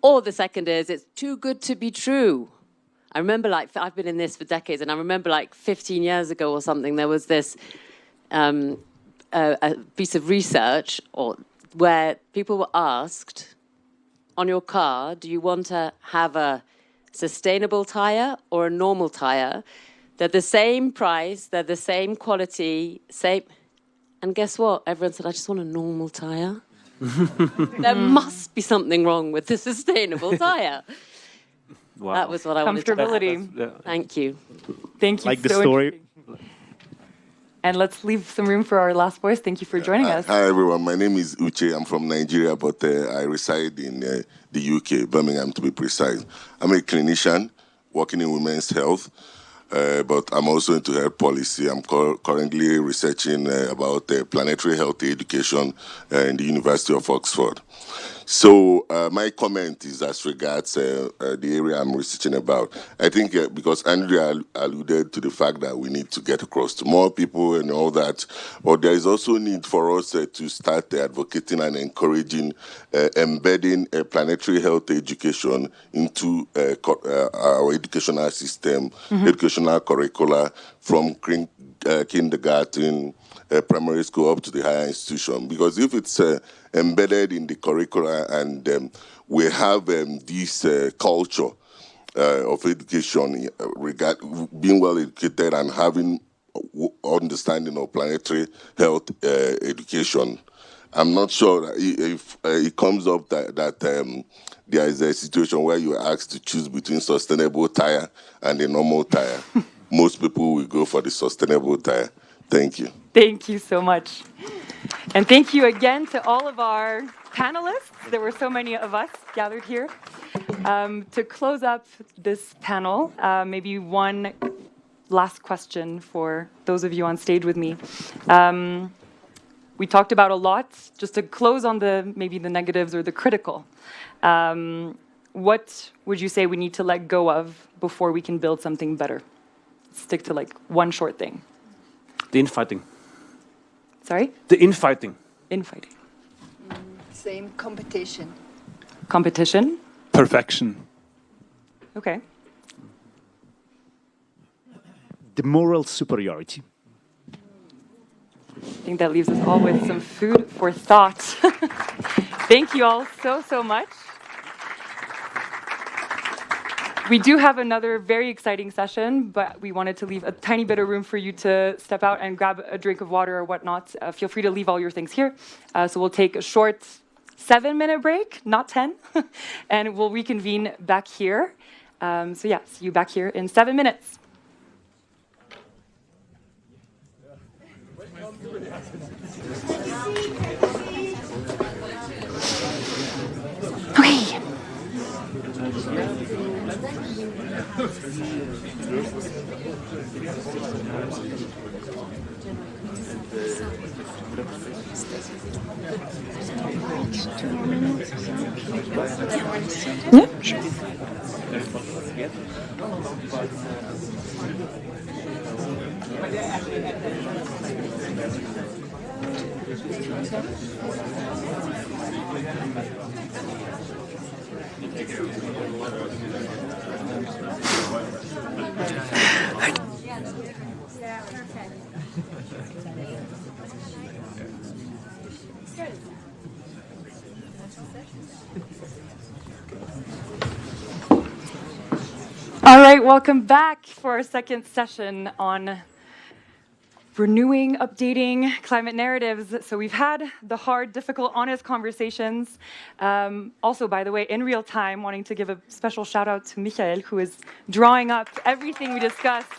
Or the second is, it's too good to be true. I remember, I've been in this for decades, and I remember 15 years ago or something, there was this a piece of research where people were asked, on your car, do you want to have a sustainable tire or a normal tire? They're the same price, they're the same quality, same... And guess what? Everyone said, I just want a normal tire. There must be something wrong with the sustainable tire. Wow. That was what I wanted to Comfortability. Thank you. Thank you. Like the story. And let's leave some room for our last voice. Thank you for joining us. Hi, everyone. My name is Uche. I'm from Nigeria, but I reside in the UK, Birmingham to be precise. I'm a clinician working in women's health, but I'm also into health policy. I'm currently researching about planetary health education in the University of Oxford. So my comment is as regards the area I'm researching about. I think because Andrea alluded to the fact that we need to get across to more people and all that, but there is also a need for us to start advocating and encouraging embedding planetary health education into our educational system, educational curricula from kindergarten, primary school up to the higher institution. Because if it's embedded in the curricula and we have this culture of education, being well educated and having understanding of planetary health education, I'm not sure if it comes up that there is a situation where you are asked to choose between sustainable tire and a normal tire. Most people will go for the sustainable tire. Thank you. Thank you so much. And thank you again to all of our panelists. There were so many of us gathered here. To close up this panel, maybe one last question for those of you on stage with me. We talked about a lot. Just to close on maybe the negatives or the critical. What would you say we need to let go of before we can build something better? Stick to one short thing. The infighting. Sorry? The infighting. Infighting. Same competition. Competition. Perfection. Okay. The moral superiority. I think that leaves us all with some food for thought. Thank you all so much. We do have another very exciting session, but we wanted to leave a tiny bit of room for you to step out and grab a drink of water or whatnot. Feel free to leave all your things here. So we'll take a short 7-minute break, not 10, and we'll reconvene back here. So yeah, see you back here in 7 minutes. Okay. All right, welcome back for our second session on renewing, updating climate narratives. So we've had the hard, difficult, honest conversations. Also, by the way, in real time, wanting to give a special shout out to Michael, who is drawing up everything we discussed.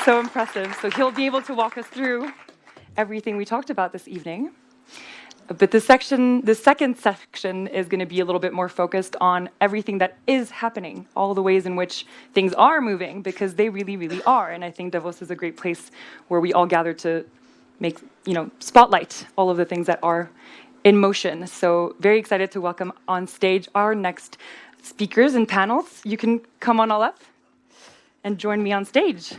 So impressive. So he'll be able to walk us through everything we talked about this evening. But the second section is going to be a little bit more focused on everything that is happening, all the ways in which things are moving, because they really, really are. And I think Davos is a great place where we all gather to make, spotlight all of the things that are in motion. So very excited to welcome on stage our next speakers and panels. You can come on all up and join me on stage.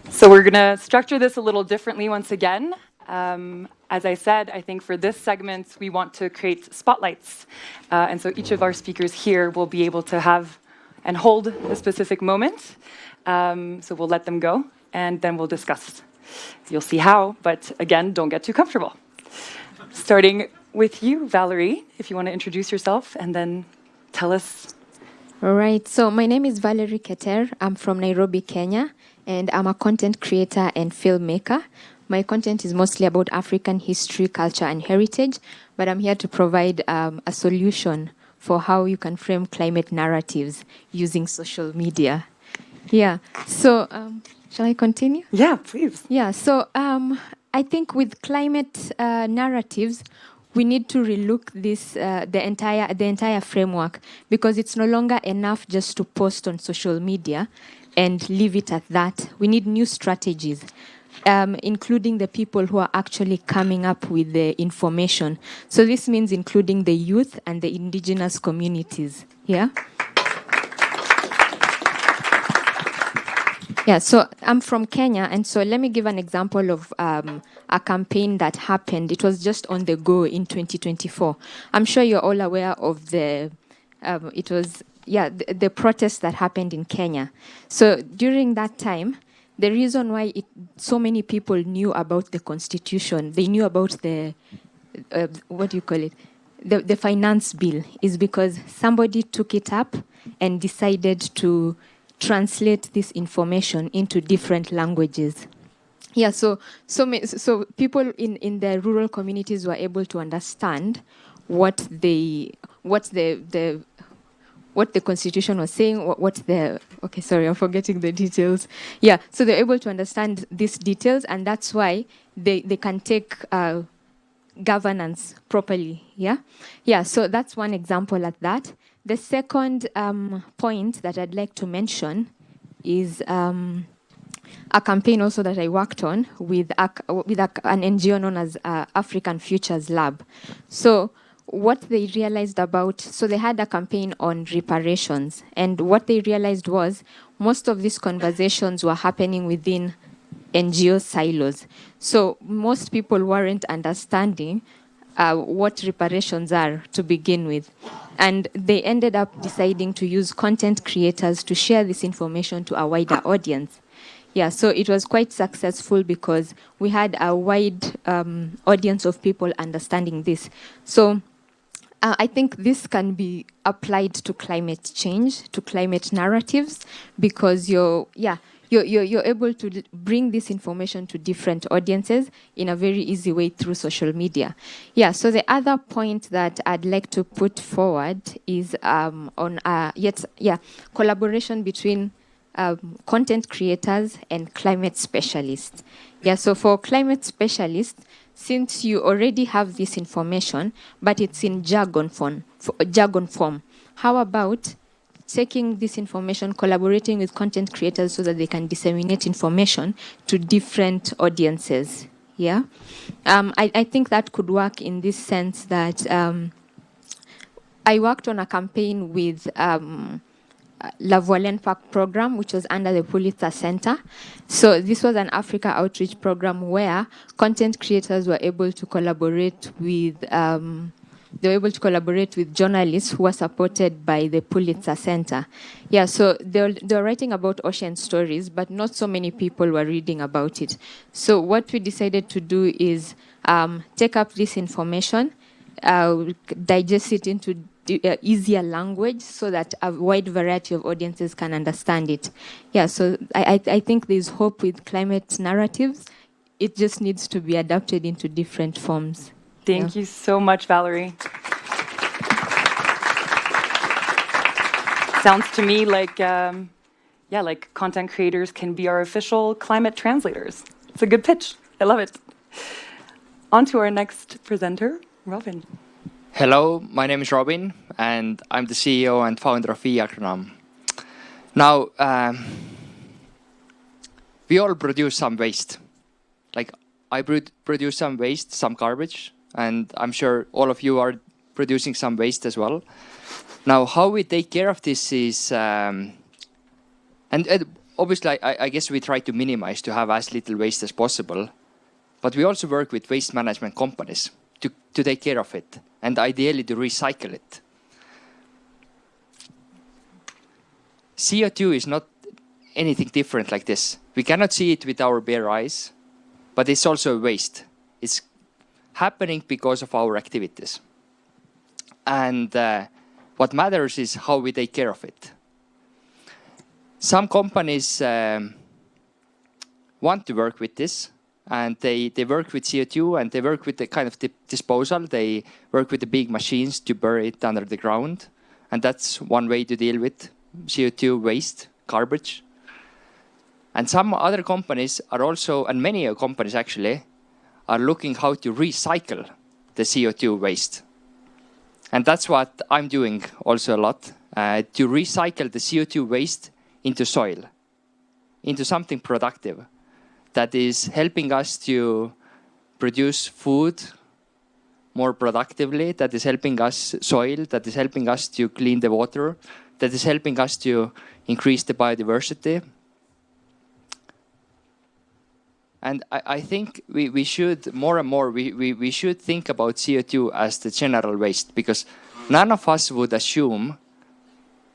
So we're going to structure this a little differently once again. As I said, I think for this segment, we want to create spotlights. And so each of our speakers here will be able to have and hold a specific moment. So we'll let them go, and then we'll discuss. You'll see how, but again, don't get too comfortable. Starting with you, Valerie, if you want to introduce yourself and then tell us. All right, so my name is Valerie Keter. I'm from Nairobi, Kenya, and I'm a content creator and filmmaker. My content is mostly about African history, culture, and heritage, but I'm here to provide a solution for how you can frame climate narratives using social media. Yeah, so shall I continue? Yeah, please. Yeah, so I think with climate narratives, we need to relook this the entire framework, because it's no longer enough just to post on social media and leave it at that. We need new strategies, including the people who are actually coming up with the information. So this means including the youth and the indigenous communities. Yeah. Yeah, so I'm from Kenya, and so let me give an example of a campaign that happened. It was just on the go in 2024. I'm sure you're all aware of the protest that happened in Kenya. So during that time, the reason why so many people knew about the constitution, they knew about the, the finance bill, is because somebody took it up and decided to translate this information into different languages. Yeah, so people in the rural communities were able to understand what the constitution was saying, I'm forgetting the details. Yeah, so they're able to understand these details, and that's why they can take governance properly. Yeah, so that's one example at that. The second point that I'd like to mention is a campaign also that I worked on with an NGO known as African Futures Lab. So what they realized so they had a campaign on reparations, and what they realized was most of these conversations were happening within NGO silos. So most people weren't understanding what reparations are to begin with. And they ended up deciding to use content creators to share this information to a wider audience. Yeah, so it was quite successful because we had a wide audience of people understanding this. So I think this can be applied to climate change, to climate narratives, because you're able to bring this information to different audiences in a very easy way through social media. Yeah, so the other point that I'd like to put forward is collaboration between content creators and climate specialists. Yeah, so for climate specialists, since you already have this information, but it's in jargon form, how about taking this information, collaborating with content creators so that they can disseminate information to different audiences? Yeah, I think that could work in this sense that I worked on a campaign with La Voilen Park program, which was under the Pulitzer Center. So this was an Africa outreach program where content creators were able to collaborate with journalists who were supported by the Pulitzer Center. Yeah, so they were writing about ocean stories, but not so many people were reading about it. So what we decided to do is take up this information, digest it into easier language so that a wide variety of audiences can understand it. Yeah, so I think there's hope with climate narratives. It just needs to be adapted into different forms. Thank you so much, Valerie. Sounds to me like, like content creators can be our official climate translators. It's a good pitch. I love it. On to our next presenter, Robin. Hello, my name is Robin, and I'm the CEO and founder of Accolas. Now, we all produce some waste. Like, I produce some waste, some garbage, and I'm sure all of you are producing some waste as well. Now, how we take care of this is, and obviously, I guess we try to minimize to have as little waste as possible, but we also work with waste management companies to take care of it, and ideally to recycle it. CO2 is not anything different like this. We cannot see it with our bare eyes, but it's also a waste. It's happening because of our activities. And what matters is how we take care of it. Some companies want to work with this, and they work with CO2, and they work with the kind of disposal. They work with the big machines to bury it under the ground. And that's one way to deal with CO2 waste, garbage. And some other companies are also, and many companies actually, are looking how to recycle the CO2 waste. And that's what I'm doing also a lot, to recycle the CO2 waste into soil, into something productive that is helping us to produce food more productively, that is helping us soil, that is helping us to clean the water, that is helping us to increase the biodiversity. And I think we should, more and more, we should think about CO2 as the general waste, because none of us would assume,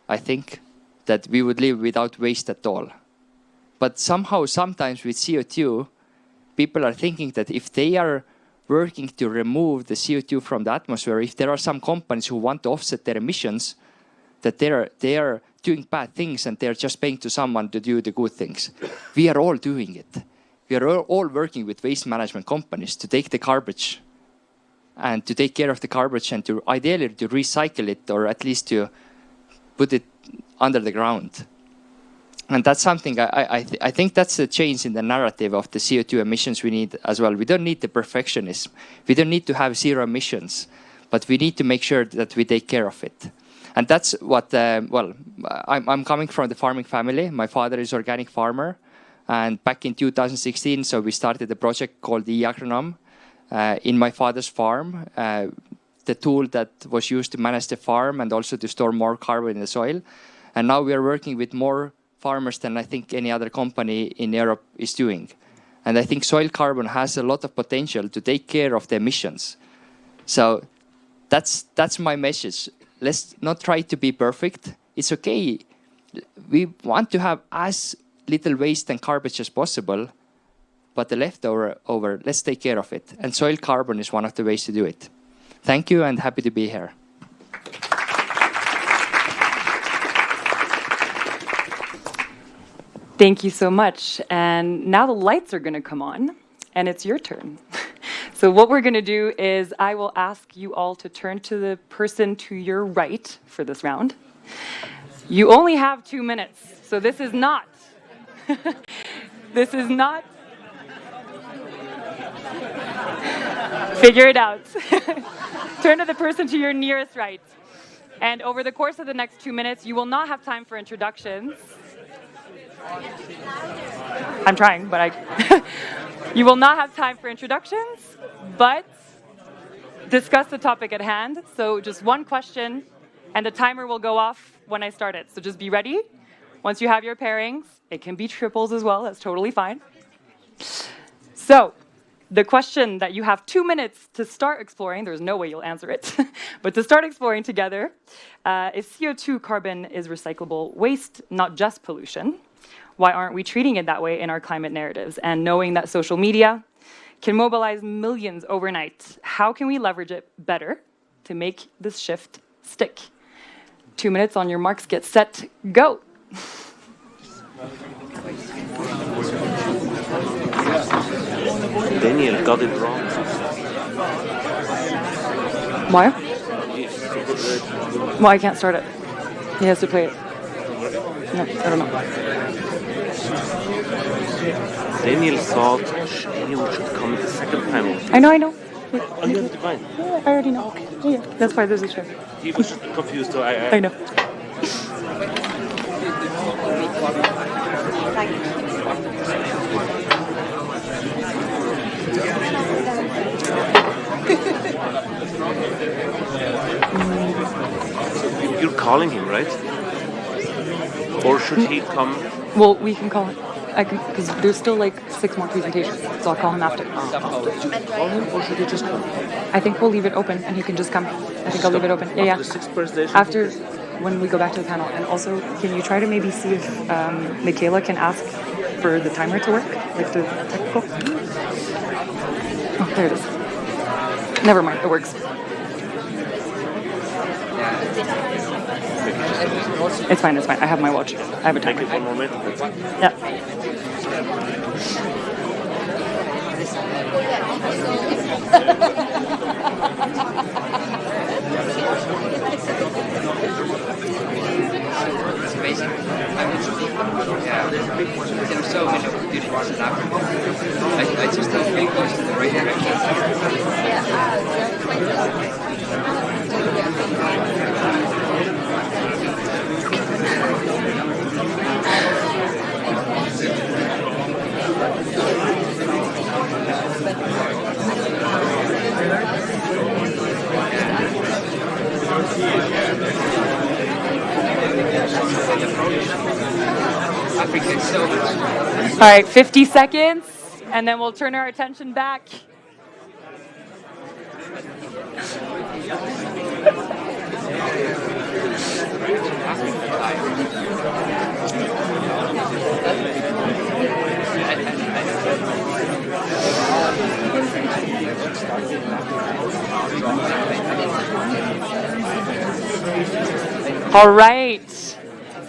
I think, that we would live without waste at all. But somehow, sometimes with CO2, people are thinking that if they are working to remove the CO2 from the atmosphere, if there are some companies who want to offset their emissions, that they are doing bad things and they're just paying to someone to do the good things. We are all doing it. We are all working with waste management companies to take the garbage and to take care of the garbage and to ideally to recycle it, or at least to put it under the ground. And that's something I think that's a change in the narrative of the CO2 emissions we need as well. We don't need the perfectionism. We don't need to have zero emissions, but we need to make sure that we take care of it. And that's what, I'm coming from the farming family. My father is organic farmer. And back in 2016, so we started a project called the Acronym in my father's farm, the tool that was used to manage the farm and also to store more carbon in the soil. And now we are working with more farmers than I think any other company in Europe is doing. And I think soil carbon has a lot of potential to take care of the emissions. So that's my message. Let's not try to be perfect. It's okay. We want to have as little waste and garbage as possible, but the leftover, let's take care of it. And soil carbon is one of the ways to do it. Thank you, and happy to be here. Thank you so much. And now the lights are going to come on, and it's your turn. So what we're going to do is I will ask you all to turn to the person to your right for this round. You only have 2 minutes, so this is not figure it out. Turn to the person to your nearest right. And over the course of the next 2 minutes, you will not have time for introductions. I'm trying, but you will not have time for introductions, but discuss the topic at hand. So just one question, and the timer will go off when I start it. So just be ready. Once you have your pairings, it can be triples as well. That's totally fine. So the question that you have 2 minutes to start exploring, there's no way you'll answer it, but to start exploring together, is CO2 carbon is recyclable waste, not just pollution? Why aren't we treating it that way in our climate narratives? And knowing that social media can mobilize millions overnight, how can we leverage it better to make this shift stick? 2 minutes on your marks, get set, go. Daniel got it wrong. Why? Well, I can't start it. He has to play it. No, I don't know. Daniel thought anyone should come at the second panel. I know. Oh, you have to divine. Yeah, I already know. Okay. Yeah, that's why there's a chair. He was just confused, so I know. You're calling him, right? Or should he come? Well, we can call him. Because there's still like 6 more presentations, so I'll call him after. Call him, or should he just come? I think we'll leave it open, and he can just come. I think I'll leave it open. Yeah. After the 6th presentation? After, when we go back to the panel. And also, can you try to maybe see if Michaela can ask for the timer to work? Like the technical? Oh, there it is. Never mind, it works. It's fine. I have my watch. I have a timer. Take it 1 more minute. Yeah. It's amazing. There are so many opportunities in Africa. I just don't feel close to the right All right, 50 seconds, and then we'll turn our attention back. All right.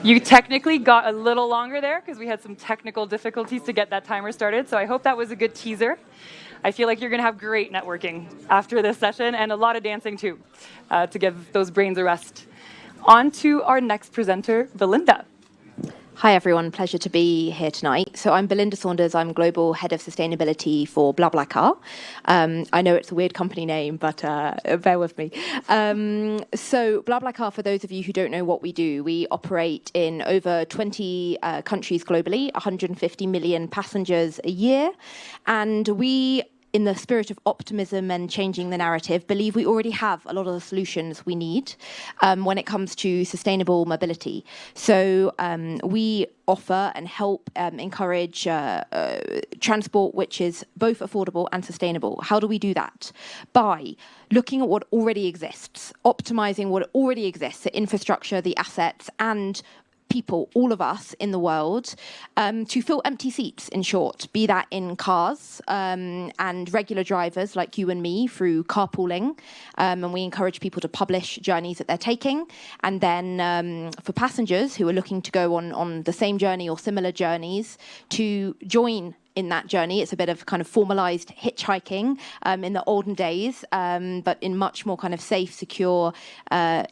You technically got a little longer there because we had some technical difficulties to get that timer started. So I hope that was a good teaser. I feel like you're going to have great networking after this session and a lot of dancing too to give those brains a rest. On to our next presenter, Belinda. Hi everyone, pleasure to be here tonight. So I'm Belinda Saunders, I'm Global Head of Sustainability for BlaBlaCar. I know it's a weird company name, but bear with me. So BlaBlaCar, for those of you who don't know what we do, we operate in over 20 countries globally, 150 million passengers a year, and we, in the spirit of optimism and changing the narrative, believe we already have a lot of the solutions we need when it comes to sustainable mobility. So we offer and help encourage transport which is both affordable and sustainable. How do we do that? By looking at what already exists, optimizing what already exists, the infrastructure, the assets, and people, all of us in the world, to fill empty seats, in short, be that in cars and regular drivers like you and me through carpooling. And we encourage people to publish journeys that they're taking. And then for passengers who are looking to go on the same journey or similar journeys, to join in that journey. It's a bit of kind of formalized hitchhiking in the olden days, but in much more kind of safe, secure,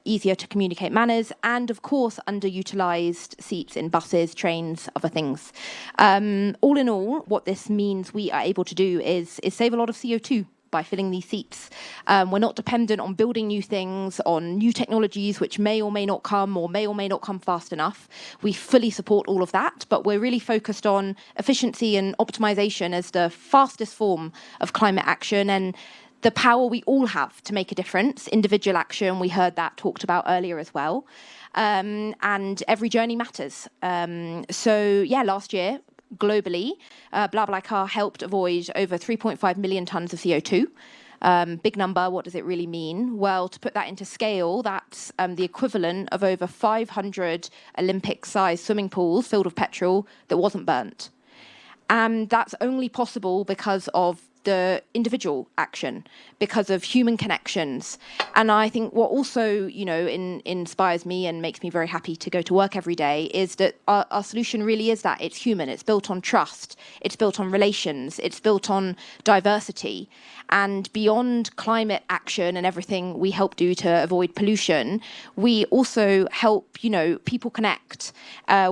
easier to communicate manners, and of course underutilized seats in buses, trains, other things. All in all, what this means we are able to do is save a lot of CO2 by filling these seats. We're not dependent on building new things, on new technologies which may or may not come fast enough. We fully support all of that, but we're really focused on efficiency and optimization as the fastest form of climate action and the power we all have to make a difference. Individual action, we heard that talked about earlier as well. and every journey matters. So yeah, last year, globally, BlaBlaCar helped avoid over 3.5 million tons of CO2. Big number, what does it really mean? Well, to put that into scale, that's the equivalent of over 500 Olympic-sized swimming pools filled with petrol that wasn't burnt. And that's only possible because of the individual action, because of human connections. And I think what also, inspires me and makes me very happy to go to work every day is that our solution really is that it's human. It's built on trust. It's built on relations. It's built on diversity. And beyond climate action and everything we help do to avoid pollution, we also help, people connect.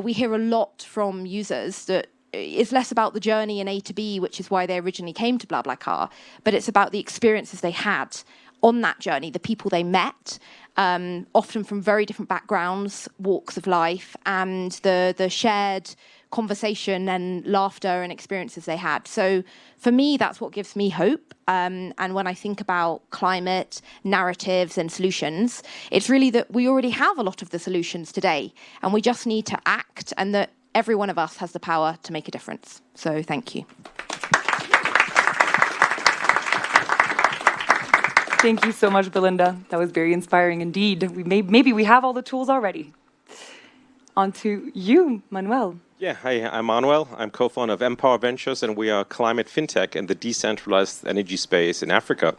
We hear a lot from users that it's less about the journey in A to B, which is why they originally came to BlaBlaCar, but it's about the experiences they had on that journey, the people they met, often from very different backgrounds, walks of life, and the shared conversation and laughter and experiences they had. So for me, that's what gives me hope. And when I think about climate narratives and solutions, it's really that we already have a lot of the solutions today, and we just need to act, and that every one of us has the power to make a difference. So thank you. Thank you so much, Belinda. That was very inspiring indeed. Maybe we have all the tools already. On to you, Manuel. Yeah, hi, I'm Manuel. I'm co-founder of Empower Ventures, and we are climate fintech in the decentralized energy space in Africa.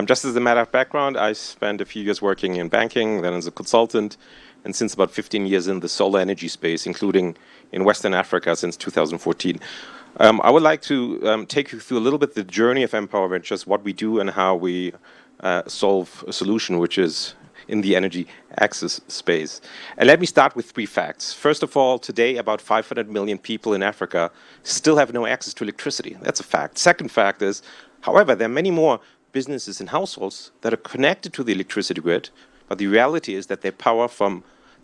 Just as a matter of background, I spent a few years working in banking, then as a consultant, and since about 15 years in the solar energy space, including in Western Africa since 2014. I would like to take you through a little bit the journey of Empower Ventures, what we do and how we solve a solution which is in the energy access space. And let me start with 3 facts. First of all, today about 500 million people in Africa still have no access to electricity. That's a fact. Second fact is, however, there are many more businesses and households that are connected to the electricity grid, but the reality is that they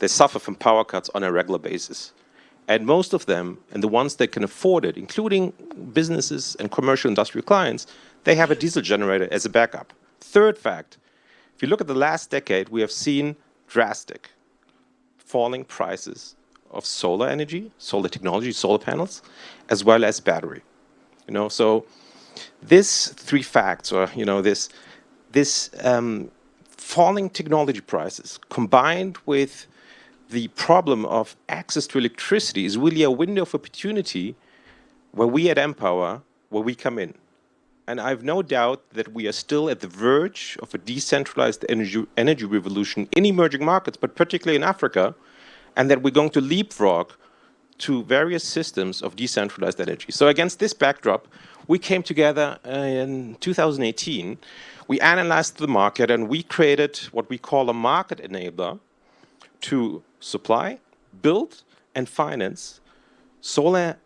suffer from power cuts on a regular basis. And most of them, and the ones that can afford it, including businesses and commercial industrial clients, they have a diesel generator as a backup. Third fact, if you look at the last decade, we have seen drastic falling prices of solar energy, solar technology, solar panels, as well as battery. So these 3 facts, or this falling technology prices combined with the problem of access to electricity is really a window of opportunity where we at Empower, where we come in. And I have no doubt that we are still at the verge of a decentralized energy revolution in emerging markets, but particularly in Africa, and that we're going to leapfrog to various systems of decentralized energy. So against this backdrop, we came together in 2018. We analyzed the market, and we created what we call a market enabler to supply, build, and finance solar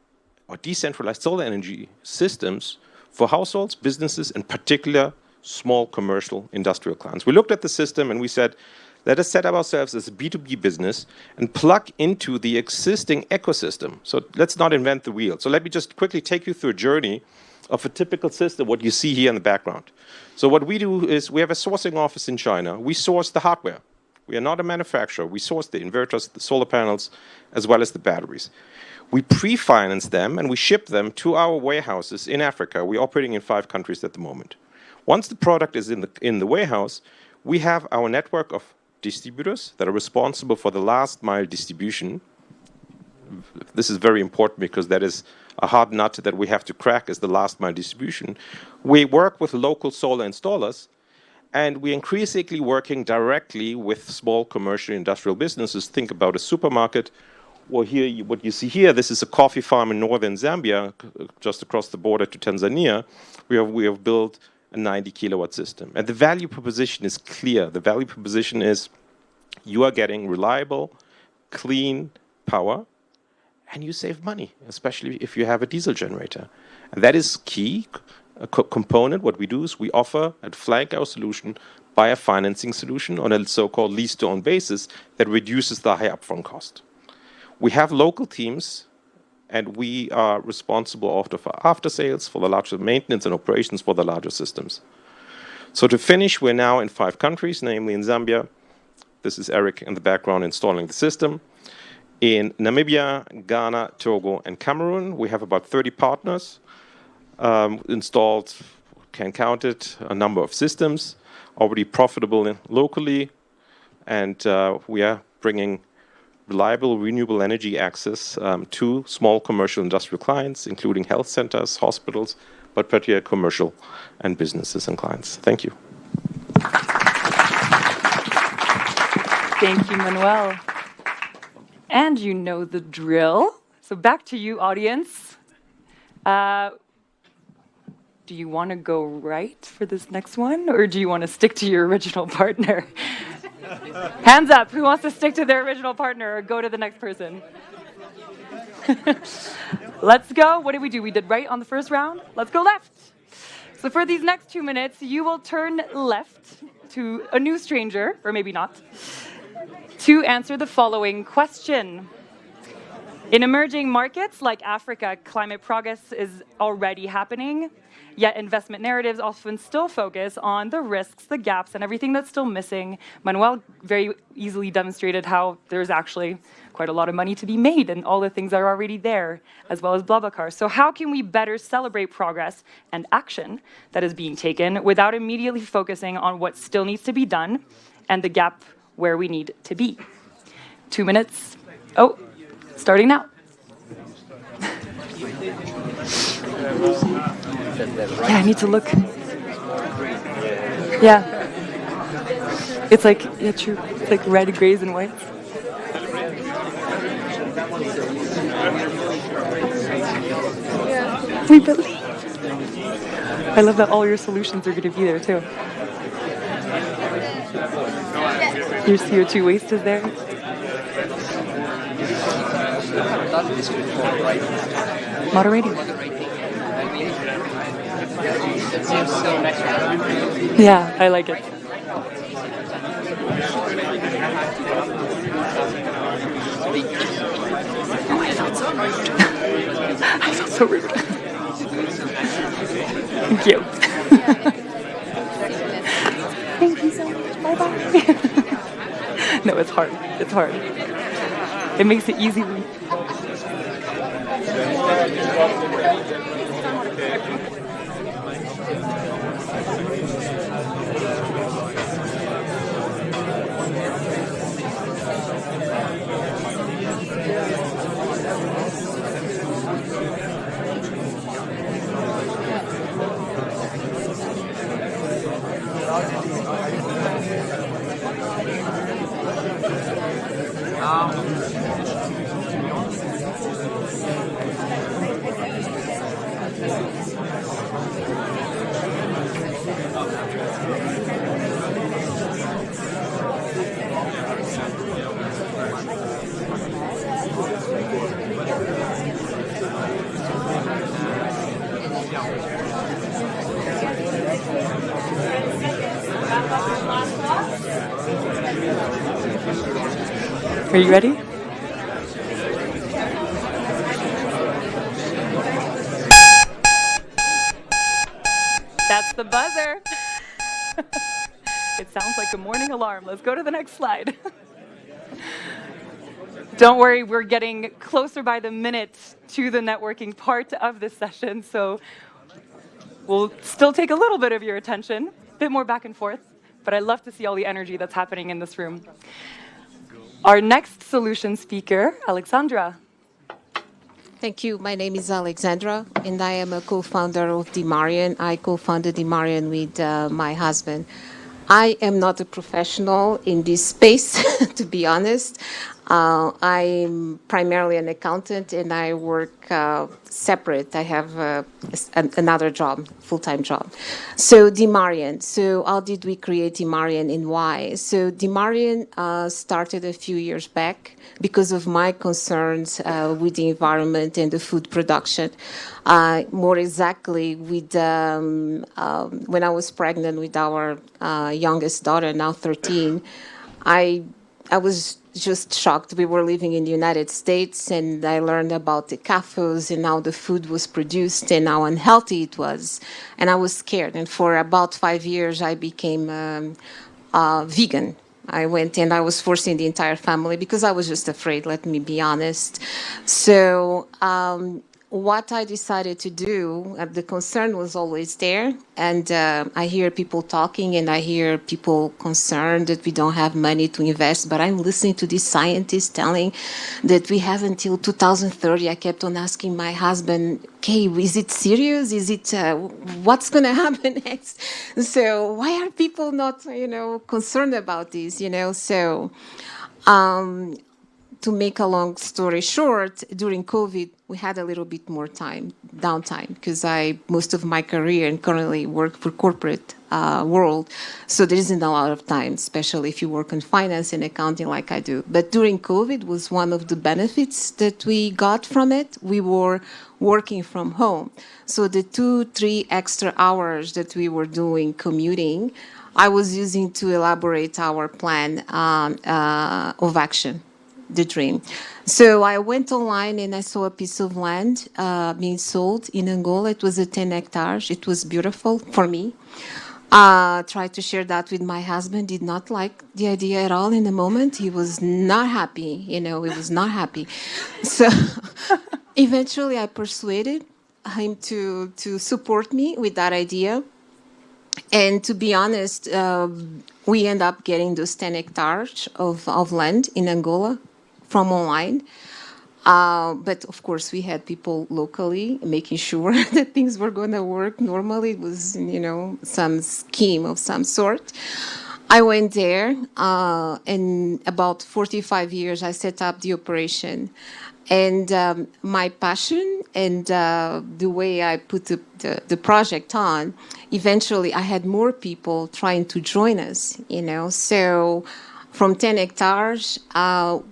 or decentralized solar energy systems for households, businesses, and particular small commercial industrial clients. We looked at the system and we said, let us set up ourselves as a B2B business and plug into the existing ecosystem. So let's not invent the wheel. So let me just quickly take you through a journey of a typical system, what you see here in the background. So what we do is we have a sourcing office in China. We source the hardware. We are not a manufacturer. We source the inverters, the solar panels, as well as the batteries. We pre-finance them and we ship them to our warehouses in Africa. We're operating in 5 countries at the moment. Once the product is in the warehouse, we have our network of distributors that are responsible for the last mile distribution. This is very important because that is a hard nut that we have to crack, is the last mile distribution. We work with local solar installers, and we're increasingly working directly with small commercial industrial businesses. Think about a supermarket. Well, here, what you see here, this is a coffee farm in northern Zambia, just across the border to Tanzania. We have built a 90 kilowatt system. And the value proposition is clear. The value proposition is you are getting reliable, clean power, and you save money, especially if you have a diesel generator. And that is key. A component. What we do is we offer and flank our solution by a financing solution on a so-called lease-to-own basis that reduces the high upfront cost. We have local teams, and we are responsible for after sales, for the larger maintenance and operations for the larger systems. So to finish, we're now in 5 countries, namely in Zambia, This is Eric in the background installing the system. In Namibia, Ghana, Togo, and Cameroon, we have about 30 partners installed, can count it, a number of systems, already profitable locally, and we are bringing reliable renewable energy access to small commercial industrial clients, including health centers, hospitals, but particularly commercial and businesses and clients. Thank you. Thank you, Manuel. And you know the drill. So back to you, audience. Do you want to go right for this next one, or do you want to stick to your original partner? Hands up. Who wants to stick to their original partner or go to the next person? Let's go. What did we do? We did right on the first round. Let's go left. So for these next 2 minutes, you will turn left to a new stranger, or maybe not, to answer the following question. In emerging markets like Africa, climate progress is already happening, yet investment narratives often still focus on the risks, the gaps, and everything that's still missing. Manuel very easily demonstrated how there's actually quite a lot of money to be made, and all the things are already there, as well as BlaBlaCar. So how can we better celebrate progress and action that is being taken without immediately focusing on what still needs to be done and the gap where we need to be? 2 minutes. Oh, starting now. Yeah, I need to look. Yeah. It's like, yeah, true. It's like red, grays, and whites. We believe. I love that all your solutions are going to be there, too. Your CO2 waste is there. Moderating. Yeah, I like it. Oh, I felt so rude. I felt so rude. Thank you. Thank you so much. Bye-bye. No, it's hard. It's hard. It makes it easy. Are you ready? That's the buzzer. It sounds like a morning alarm. Let's go to the next slide. Don't worry, we're getting closer by the minute to the networking part of this session, so we'll still take a little bit of your attention, a bit more back and forth, but I love to see all the energy that's happening in this room. Our next solution speaker, Alexandra. Thank you. My name is Alexandra, and I am a co-founder of Dimarian. I co-founded Dimarian with my husband. I am not a professional in this space, to be honest. I'm primarily an accountant, and I work separate. I have another job, full-time job. So Dimarian. So how did we create Dimarian and why? So Dimarian started a few years back because of my concerns with the environment and the food production. More exactly, with when I was pregnant with our youngest daughter, now 13, I was just shocked. We were living in the United States, and I learned about the CAFOs and how the food was produced and how unhealthy it was. And I was scared. And for about 5 years, I became vegan. I went and I was forcing the entire family because I was just afraid, let me be honest. So what I decided to do, the concern was always there. And I hear people talking and I hear people concerned that we don't have money to invest. But I'm listening to these scientists telling that we have until 2030. I kept on asking my husband, okay, is it serious? Is it, what's going to happen next? So why are people not, concerned about this, So to make a long story short, during COVID, we had a little bit more downtime, because most of my career and currently work for corporate world. So there isn't a lot of time, especially if you work in finance and accounting like I do. But during COVID was one of the benefits that we got from it. We were working from home. So the 2-3 extra hours that we were doing commuting, I was using to elaborate our plan of action. The dream. So I went online and I saw a piece of land being sold in Angola. It was 10 hectares. It was beautiful for me. Tried to share that with my husband. Did not like the idea at all in the moment. He was not happy. He was not happy. So eventually I persuaded him to support me with that idea. And to be honest, we end up getting those 10 hectares of land in Angola from online. But of course, we had people locally making sure that things were going to work. Normally, it was, some scheme of some sort. I went there, and about 45 years, I set up the operation. And my passion and the way I put the project on, eventually I had more people trying to join us, So from 10 hectares,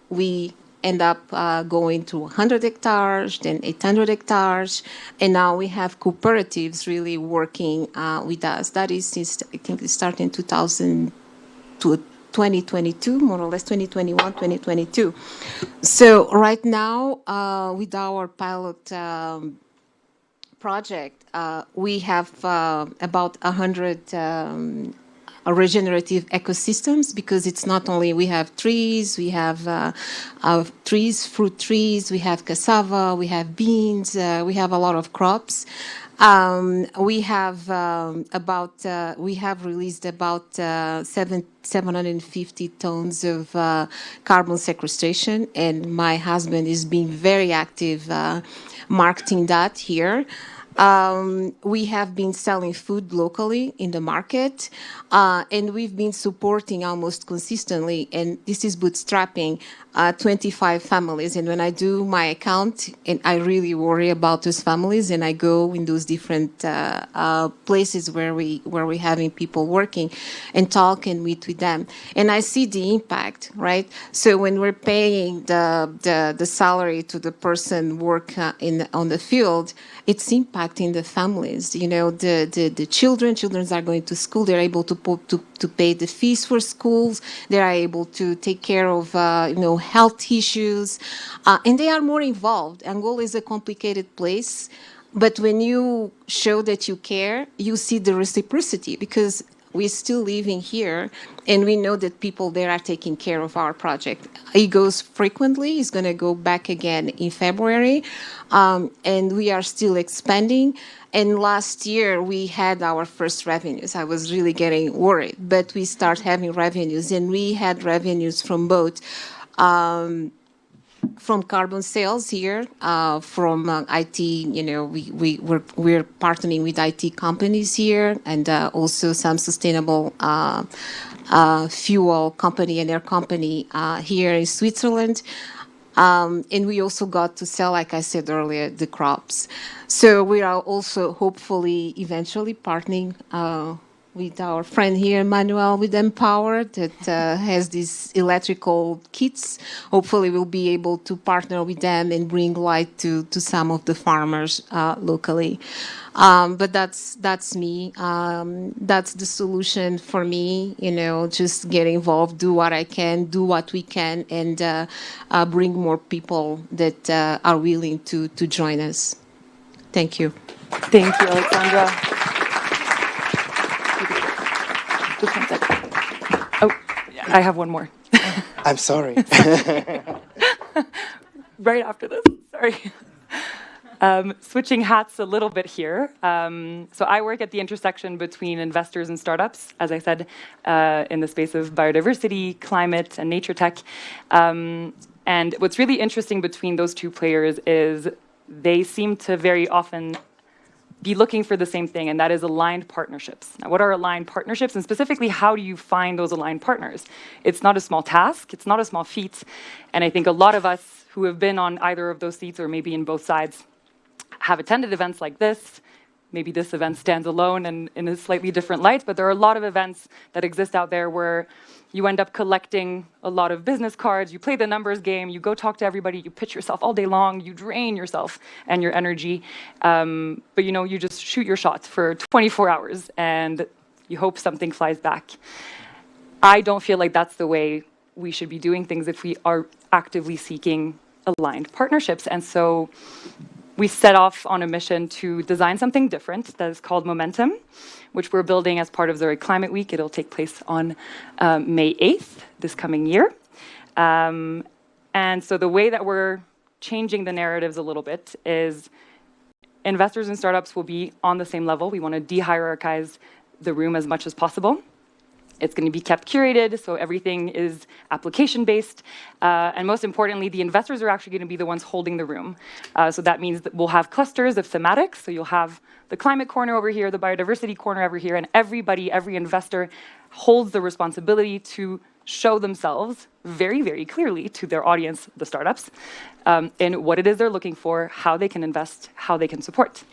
we end up going to 100 hectares, then 800 hectares, and now we have cooperatives really working with us. That is since, I think it started in 2022, more or less 2021, 2022. So right now, with our pilot project, we have about 100 regenerative ecosystems, because it's not only we have trees, we have fruit trees, we have cassava, we have beans, we have a lot of crops. We have released about 750 tons of carbon sequestration, and my husband is being very active marketing that here. We have been selling food locally in the market, and we've been supporting almost consistently, and this is bootstrapping, 25 families. And when I do my account, and I really worry about those families, and I go in those different places where we're having people working and talk and meet with them, and I see the impact, right? So when we're paying the salary to the person work on the field, it's impacting the families. The children are going to school. They're able to pay the fees for schools. They are able to take care of health issues, and they are more involved. Angola is a complicated place, but when you show that you care, you see the reciprocity, because we're still living here, and we know that people there are taking care of our project. He goes frequently. He's going to go back again in February, and we are still expanding. And last year, we had our first revenues. I was really getting worried, but we start having revenues, and we had revenues from both from carbon sales here, from IT, we're partnering with IT companies here, and also some sustainable fuel company and air company here in Switzerland. And we also got to sell, like I said earlier, the crops. So we are also hopefully eventually partnering with our friend here, Manuel, with Empower, that has these electrical kits. Hopefully we'll be able to partner with them and bring light to some of the farmers locally. But that's me. That's the solution for me, just get involved, do what I can, do what we can, and bring more people that are willing to join us. Thank you. Thank you, Alexandra. Oh, yeah. I have one more. I'm sorry. Right after this, sorry. Switching hats a little bit here. So I work at the intersection between investors and startups, as I said, in the space of biodiversity, climate, and nature tech. And what's really interesting between those two players is they seem to very often be looking for the same thing, and that is aligned partnerships. Now, what are aligned partnerships, and specifically, how do you find those aligned partners? It's not a small task, it's not a small feat, and I think a lot of us who have been on either of those seats, or maybe in both sides, have attended events like this. Maybe this event stands alone and in a slightly different light, but there are a lot of events that exist out there where you end up collecting a lot of business cards, you play the numbers game, you go talk to everybody, you pitch yourself all day long, you drain yourself and your energy, but you know, you just shoot your shot for 24 hours and you hope something flies back. I don't feel like that's the way we should be doing things if we are actively seeking aligned partnerships. And so we set off on a mission to design something different that is called Momentum, which we're building as part of Zurich Climate Week. It'll take place on May 8th, this coming year. And so the way that we're changing the narratives a little bit is investors and startups will be on the same level. We want to de-hierarchize the room as much as possible. It's going to be kept curated, so everything is application-based. And most importantly, the investors are actually going to be the ones holding the room. So that means that we'll have clusters of thematics. So you'll have the climate corner over here, the biodiversity corner over here, and everybody, every investor holds the responsibility to show themselves very, very clearly to their audience, the startups, in what it is they're looking for, how they can invest, how they can support.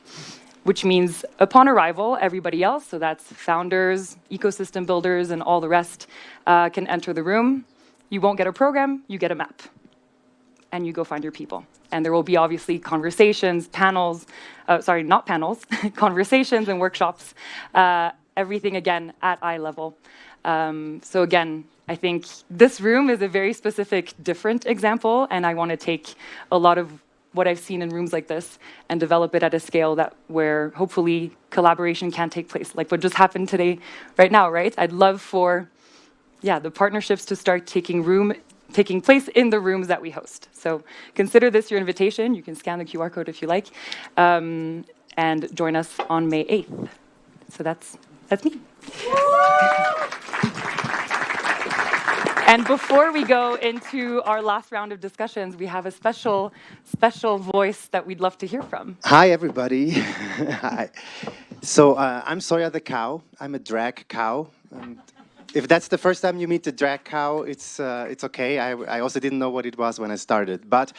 Which means upon arrival, everybody else, so that's founders, ecosystem builders, and all the rest, can enter the room. You won't get a program, you get a map. And you go find your people. And there will be obviously conversations, panels, sorry, not panels, conversations and workshops, everything again at eye level. So again, I think this room is a very specific, different example, and I want to take a lot of what I've seen in rooms like this and develop it at a scale that where hopefully collaboration can take place, like what just happened today, right now, right? I'd love for, yeah, the partnerships to start taking place in the rooms that we host. So consider this your invitation. You can scan the QR code if you like, and join us on May 8th. So that's me. And before we go into our last round of discussions, we have a special voice that we'd love to hear from. Hi, everybody. Hi. So I'm Soya the cow. I'm a drag cow. And if that's the first time you meet the drag cow, it's okay. I also didn't know what it was when I started. But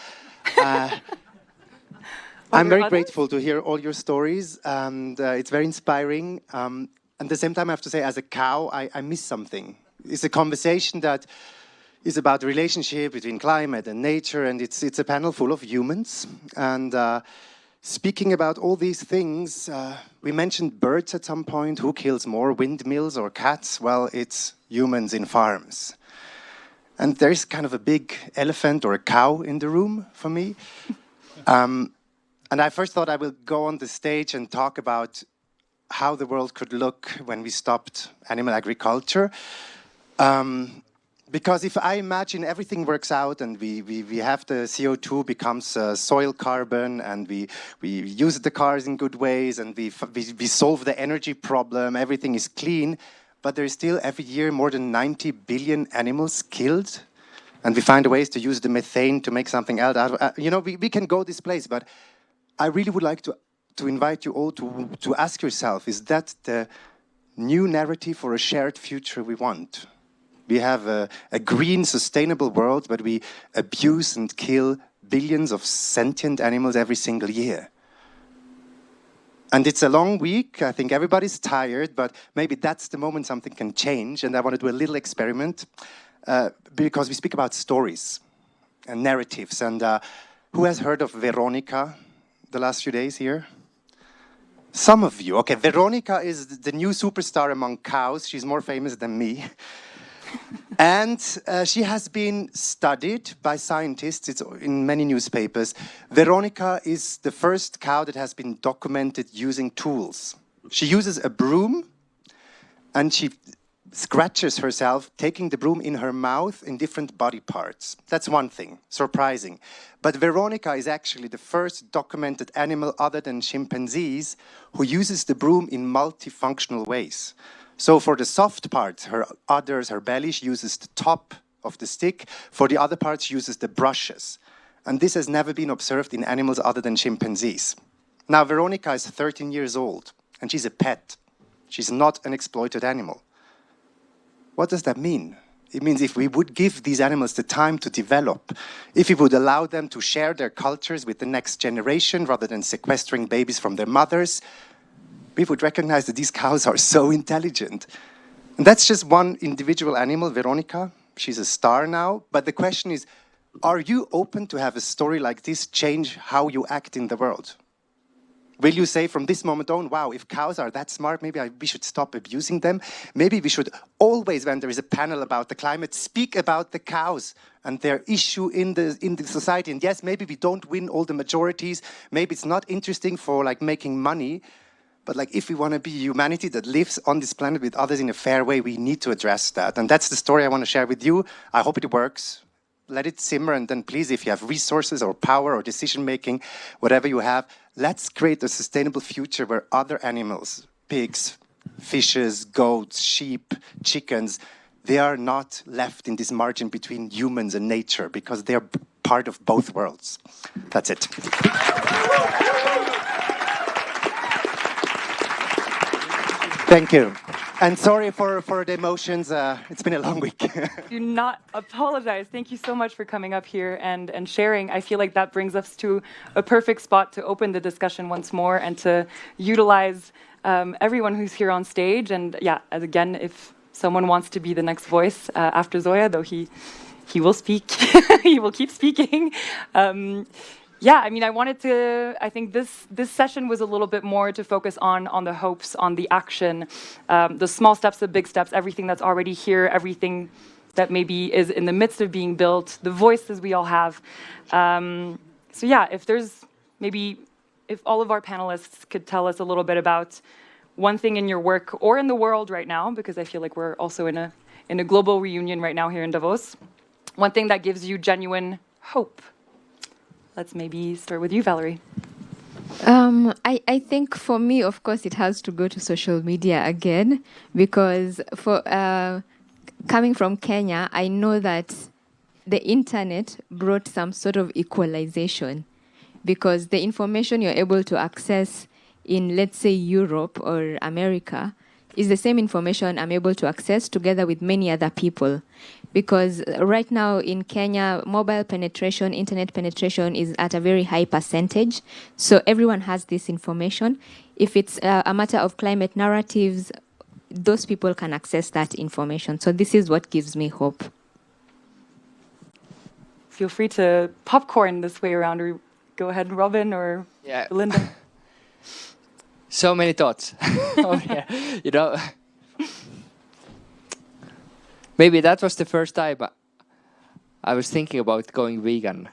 I'm very grateful to hear all your stories. And it's very inspiring. At the same time, I have to say, as a cow, I miss something. It's a conversation that is about the relationship between climate and nature, and it's a panel full of humans. And speaking about all these things, we mentioned birds at some point. Who kills more, windmills or cats? Well, it's humans in farms. And there's kind of a big elephant or a cow in the room for me. And I first thought I will go on the stage and talk about how the world could look when we stopped animal agriculture. Because if I imagine everything works out and we have the CO2 becomes soil carbon and we use the cars in good ways and we solve the energy problem, everything is clean, but there is still every year more than 90 billion animals killed, and we find ways to use the methane to make something else out of, you know, we can go this place, but I really would like to invite you all to ask yourself, is that the new narrative for a shared future we want? We have a green, sustainable world, but we abuse and kill billions of sentient animals every single year. And it's a long week. I think everybody's tired, but maybe that's the moment something can change. And I want to do a little experiment because we speak about stories and narratives. And who has heard of Veronica the last few days here? Some of you. Okay, Veronica is the new superstar among cows. She's more famous than me. And she has been studied by scientists. It's in many newspapers. Veronica is the first cow that has been documented using tools. She uses a broom, and she scratches herself, taking the broom in her mouth in different body parts. That's one thing, surprising. But Veronica is actually the first documented animal other than chimpanzees who uses the broom in multifunctional ways. So for the soft parts, her udders, her belly, she uses the top of the stick. For the other parts, she uses the brushes. And this has never been observed in animals other than chimpanzees. Now, Veronica is 13 years old, and she's a pet. She's not an exploited animal. What does that mean? It means if we would give these animals the time to develop, if we would allow them to share their cultures with the next generation rather than sequestering babies from their mothers, we would recognize that these cows are so intelligent. And that's just one individual animal, Veronica. She's a star now. But the question is, are you open to have a story like this change how you act in the world? Will you say from this moment on, wow, if cows are that smart, maybe we should stop abusing them? Maybe we should always, when there is a panel about the climate, speak about the cows and their issue in the society. And yes, maybe we don't win all the majorities. Maybe it's not interesting for like making money. But like if we want to be humanity that lives on this planet with others in a fair way, we need to address that. And that's the story I want to share with you. I hope it works. Let it simmer, and then please, if you have resources or power or decision-making, whatever you have, let's create a sustainable future where other animals, pigs, fishes, goats, sheep, chickens, they are not left in this margin between humans and nature because they're part of both worlds. That's it. Thank you. And sorry for the emotions. It's been a long week. Do not apologize. Thank you so much for coming up here and sharing. I feel like that brings us to a perfect spot to open the discussion once more and to utilize everyone who's here on stage. And yeah, again, if someone wants to be the next voice after Zoya, though he will speak, he will keep speaking. Yeah, I mean, I think this session was a little bit more to focus on the hopes, on the action, the small steps, the big steps, everything that's already here, everything that maybe is in the midst of being built, the voices we all have. So yeah, if all of our panelists could tell us a little bit about one thing in your work or in the world right now, because I feel like we're also in a global reunion right now here in Davos, one thing that gives you genuine hope. Let's maybe start with you, Valerie. I think for me, of course, it has to go to social media again, because for coming from Kenya, I know that the internet brought some sort of equalization, because the information you're able to access in, let's say, Europe or America is the same information I'm able to access together with many other people. Because right now in Kenya, mobile penetration, internet penetration is at a very high percentage. So everyone has this information. If it's a matter of climate narratives, those people can access that information. So this is what gives me hope. Feel free to popcorn this way around, or go ahead, Robin or Linda. So many thoughts. You know, maybe that was the first time I was thinking about going vegan.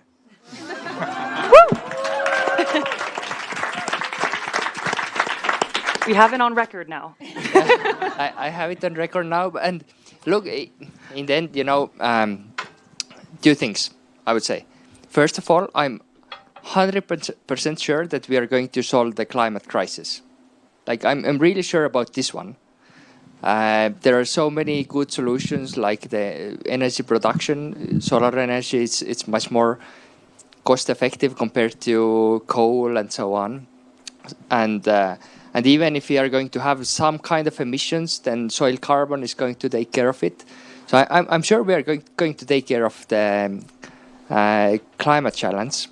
We have it on record now. I have it on record now. And look, in the end, you know, two things, I would say. First of all, I'm 100% sure that we are going to solve the climate crisis. Like, I'm really sure about this one. There are so many good solutions, like the energy production. Solar energy, it's much more cost-effective compared to coal and so on. And even if we are going to have some kind of emissions, then soil carbon is going to take care of it. So I'm sure we are going to take care of the climate challenge.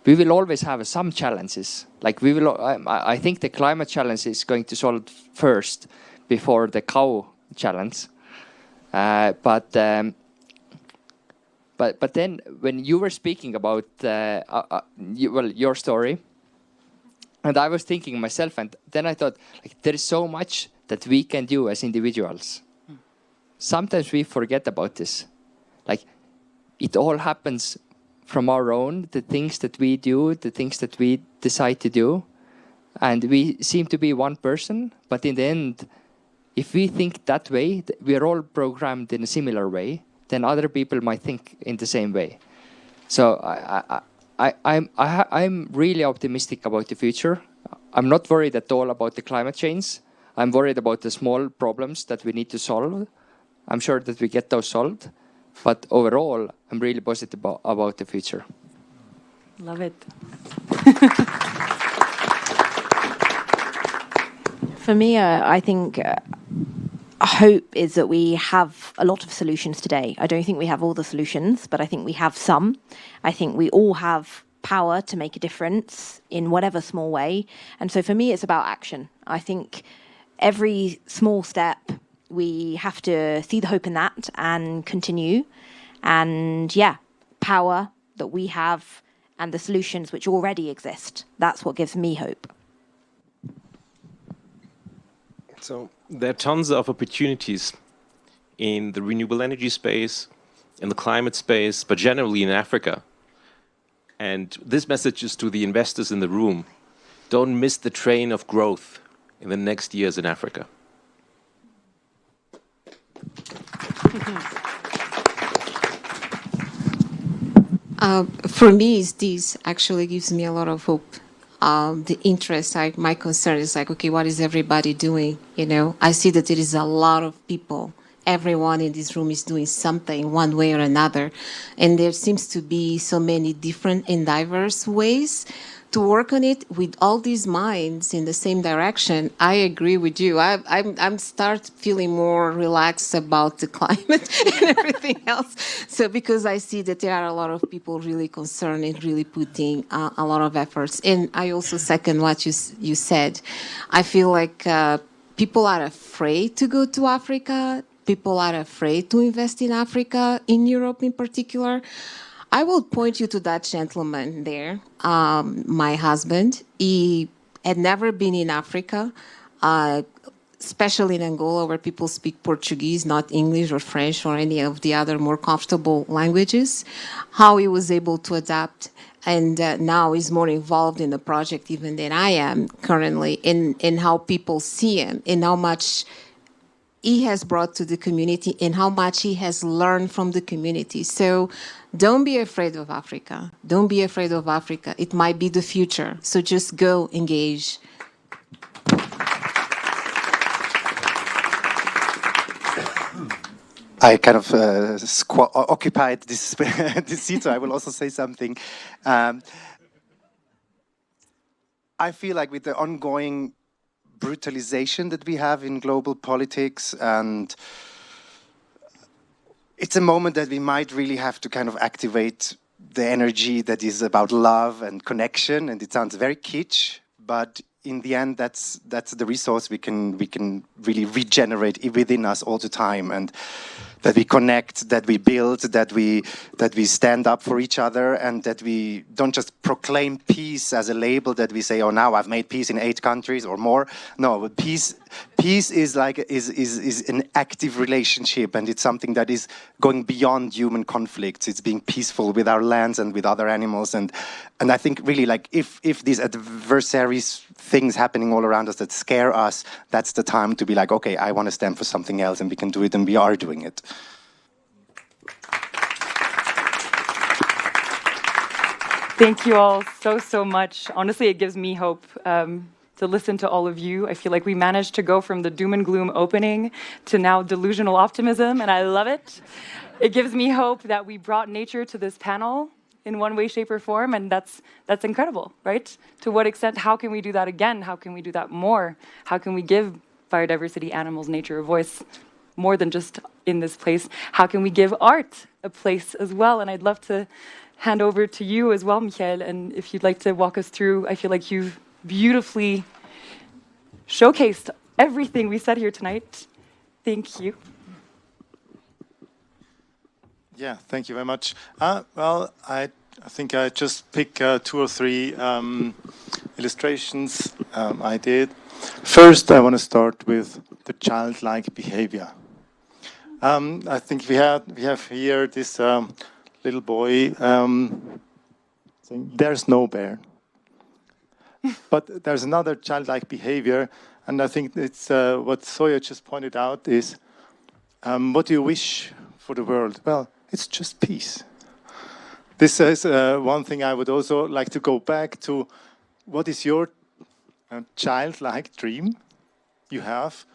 We will always have some challenges. Like I think the climate challenge is going to solve first before the cow challenge. But then when you were speaking about your story, and I was thinking myself, and then I thought, like, there is so much that we can do as individuals. Sometimes we forget about this. Like, it all happens from our own, the things that we do, the things that we decide to do. And we seem to be one person, but in the end, if we think that way, we are all programmed in a similar way, then other people might think in the same way. So I'm really optimistic about the future. I'm not worried at all about the climate change. I'm worried about the small problems that we need to solve. I'm sure that we get those solved. But overall, I'm really positive about the future. Love it. For me, I think hope is that we have a lot of solutions today. I don't think we have all the solutions, but I think we have some. I think we all have power to make a difference in whatever small way. And so for me, it's about action. I think every small step, we have to see the hope in that and continue. And yeah, power that we have and the solutions which already exist. That's what gives me hope. So there are tons of opportunities in the renewable energy space, in the climate space, but generally in Africa. And this message is to the investors in the room. Don't miss the train of growth in the next years in Africa. For me, this actually gives me a lot of hope. The interest, my concern is like, okay, what is everybody doing? You know, I see that there is a lot of people. Everyone in this room is doing something one way or another. And there seems to be so many different and diverse ways to work on it with all these minds in the same direction. I agree with you. I'm start feeling more relaxed about the climate and everything else. So because I see that there are a lot of people really concerned and really putting a lot of efforts. And I also second what you said. I feel like people are afraid to go to Africa. People are afraid to invest in Africa, in Europe in particular. I will point you to that gentleman there, my husband. He had never been in Africa, especially in Angola, where people speak Portuguese, not English or French or any of the other more comfortable languages. How he was able to adapt, and now he's more involved in the project even than I am currently, in how people see him, in how much he has brought to the community and how much he has learned from the community. So don't be afraid of Africa. Don't be afraid of Africa. It might be the future. So just go engage. I kind of occupied this, this seat, so I will also say something. I feel like with the ongoing brutalization that we have in global politics, and it's a moment that we might really have to kind of activate the energy that is about love and connection. And it sounds very kitsch, but in the end, that's the resource we can really regenerate within us all the time, and that we connect, that we build, that we stand up for each other, and that we don't just proclaim peace as a label that we say, oh, now I've made peace in 8 countries or more. No, but peace is like is an active relationship, and it's something that is going beyond human conflicts. It's being peaceful with our lands and with other animals, and I think really like if these adversaries, things happening all around us that scare us, that's the time to be like, okay, I want to stand for something else, and we can do it, and we are doing it. Thank you all so much. Honestly, it gives me hope to listen to all of you. I feel like we managed to go from the doom and gloom opening to now delusional optimism, and I love it. It gives me hope that we brought nature to this panel in one way, shape, or form, and that's incredible, right? To what extent, how can we do that again? How can we do that more? How can we give biodiversity, animals, nature a voice more than just in this place? How can we give art a place as well? And I'd love to hand over to you as well, Michael, and if you'd like to walk us through, I feel like you've beautifully showcased everything we said here tonight. Thank you. Yeah, thank you very much. Well, I think I just pick 2 or 3 illustrations I did. First, I want to start with the childlike behavior. I think we have here this little boy saying, "There's no bear." But there's another childlike behavior And I think it's what Soya just pointed out is, what do you wish for the world? Well, it's just peace. This is one thing I would also like to go back to. What is your childlike dream you have?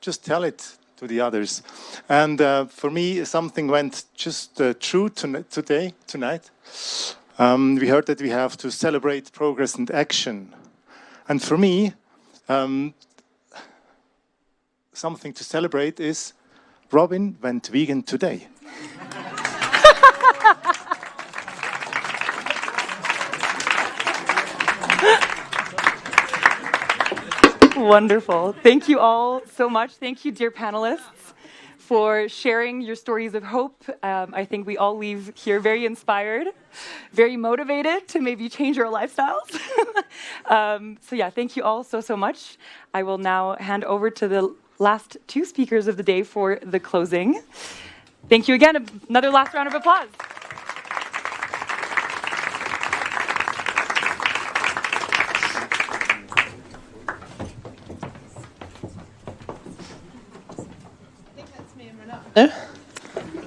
Just tell it to the others. And for me, something went just true tonight. We heard that we have to celebrate progress and action. And for me, something to celebrate is Robin went vegan today. Wonderful. Thank you all so much. Thank you, dear panelists, for sharing your stories of hope. I think we all leave here very inspired, very motivated to maybe change our lifestyles. So yeah, thank you all so much. I will now hand over to the last two speakers of the day for the closing. Thank you again. Another last round of applause.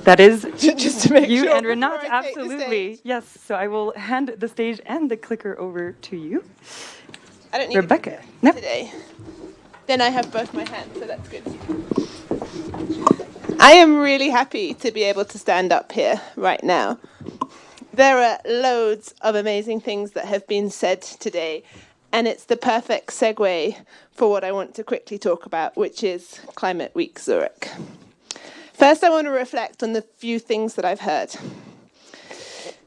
That is just to make you sure and Renat, before I take the absolutely. Yes, so I will hand the stage and the clicker over to you. I don't need Rebecca. No. Today. Then I have both my hands, so that's good. I am really happy to be able to stand up here right now. There are loads of amazing things that have been said today, and it's the perfect segue for what I want to quickly talk about, which is Climate Week Zurich. First, I want to reflect on the few things that I've heard.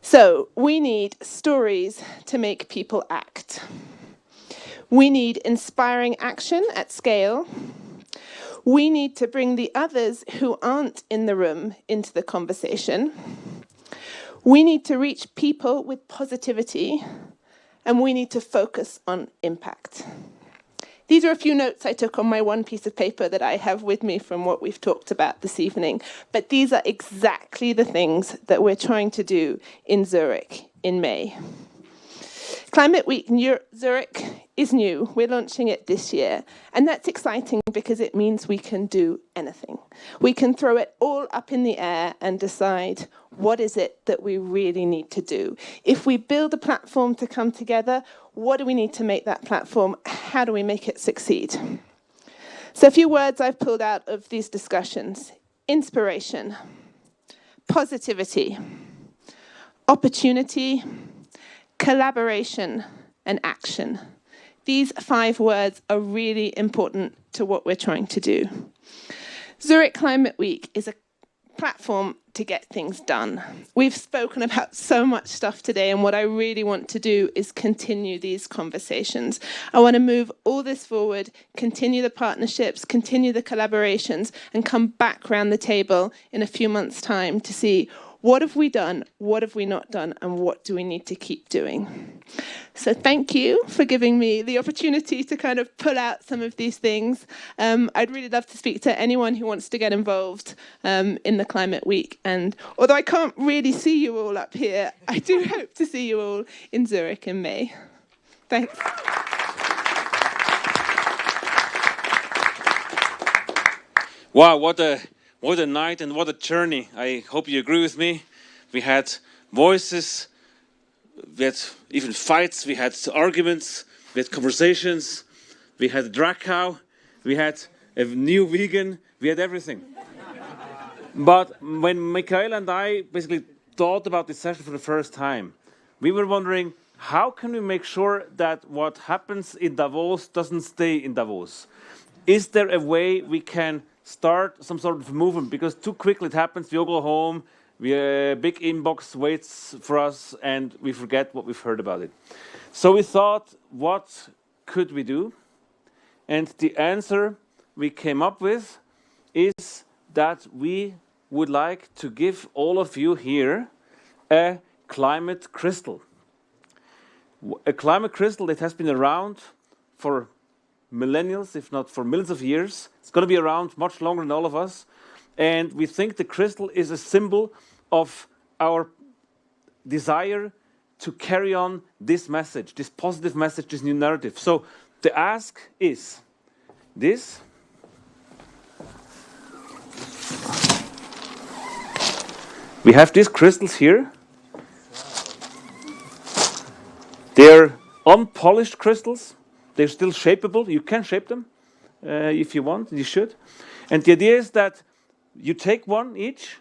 So, we need stories to make people act. We need inspiring action at scale. We need to bring the others who aren't in the room into the conversation. We need to reach people with positivity, and we need to focus on impact. These are a few notes I took on my one piece of paper that I have with me from what we've talked about this evening. But these are exactly the things that we're trying to do in Zurich in May. Climate Week Zurich is new. We're launching it this year. And that's exciting because it means we can do anything. We can throw it all up in the air and decide what is it that we really need to do. If we build a platform to come together, what do we need to make that platform? How do we make it succeed? So a few words I've pulled out of these discussions. Inspiration, positivity, opportunity, collaboration, and action. These 5 words are really important to what we're trying to do. Zurich Climate Week is a platform to get things done. We've spoken about so much stuff today, and what I really want to do is continue these conversations. I want to move all this forward, continue the partnerships, continue the collaborations, and come back round the table in a few months' time to see what have we done, what have we not done, and what do we need to keep doing. So thank you for giving me the opportunity to kind of pull out some of these things. I'd really love to speak to anyone who wants to get involved in the Climate Week. And although I can't really see you all up here, I do hope to see you all in Zurich in May. Thanks. Wow, what a night and what a journey. I hope you agree with me. We had voices, we had even fights, we had arguments, we had conversations, we had a drag cow, we had a new vegan, we had everything. But when Michaela and I basically thought about this session for the first time, we were wondering, how can we make sure that what happens in Davos doesn't stay in Davos? Is there a way we can start some sort of movement? Because too quickly it happens, we all go home, a big inbox waits for us, and we forget what we've heard about it. So we thought, what could we do? And the answer we came up with is that we would like to give all of you here a climate crystal. A climate crystal that has been around for millennials, if not for millions of years. It's going to be around much longer than all of us. And we think the crystal is a symbol of our desire to carry on this message, this positive message, this new narrative. So the ask is, this. We have these crystals here. They're unpolished crystals. They're still shapeable. You can shape them if you want. You should. And the idea is that you take one each,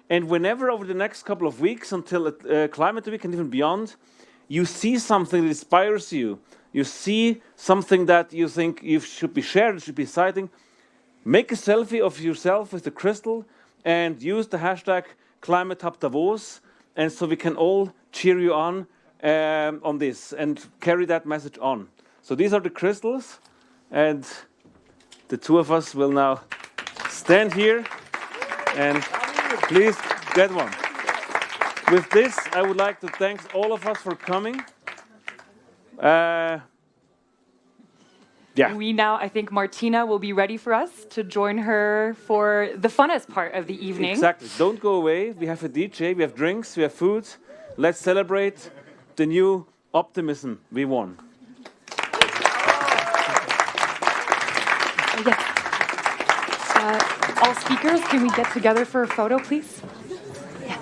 and whenever over the next couple of weeks until Climate Week and even beyond, you see something that inspires you. You see something that you think you should be shared, should be citing. Make a selfie of yourself with the crystal and use the hashtag Climate Hub Davos, and so we can all cheer you on this and carry that message on. So these are the crystals, and the two of us will now stand here and please get one. With this, I would like to thank all of us for coming. Yeah. We now, I think Martina will be ready for us to join her for the funnest part of the evening. Exactly. Don't go away. We have a DJ, we have drinks, we have food. Let's celebrate the new optimism we won. Yes. All speakers, can we get together for a photo, please? Yeah.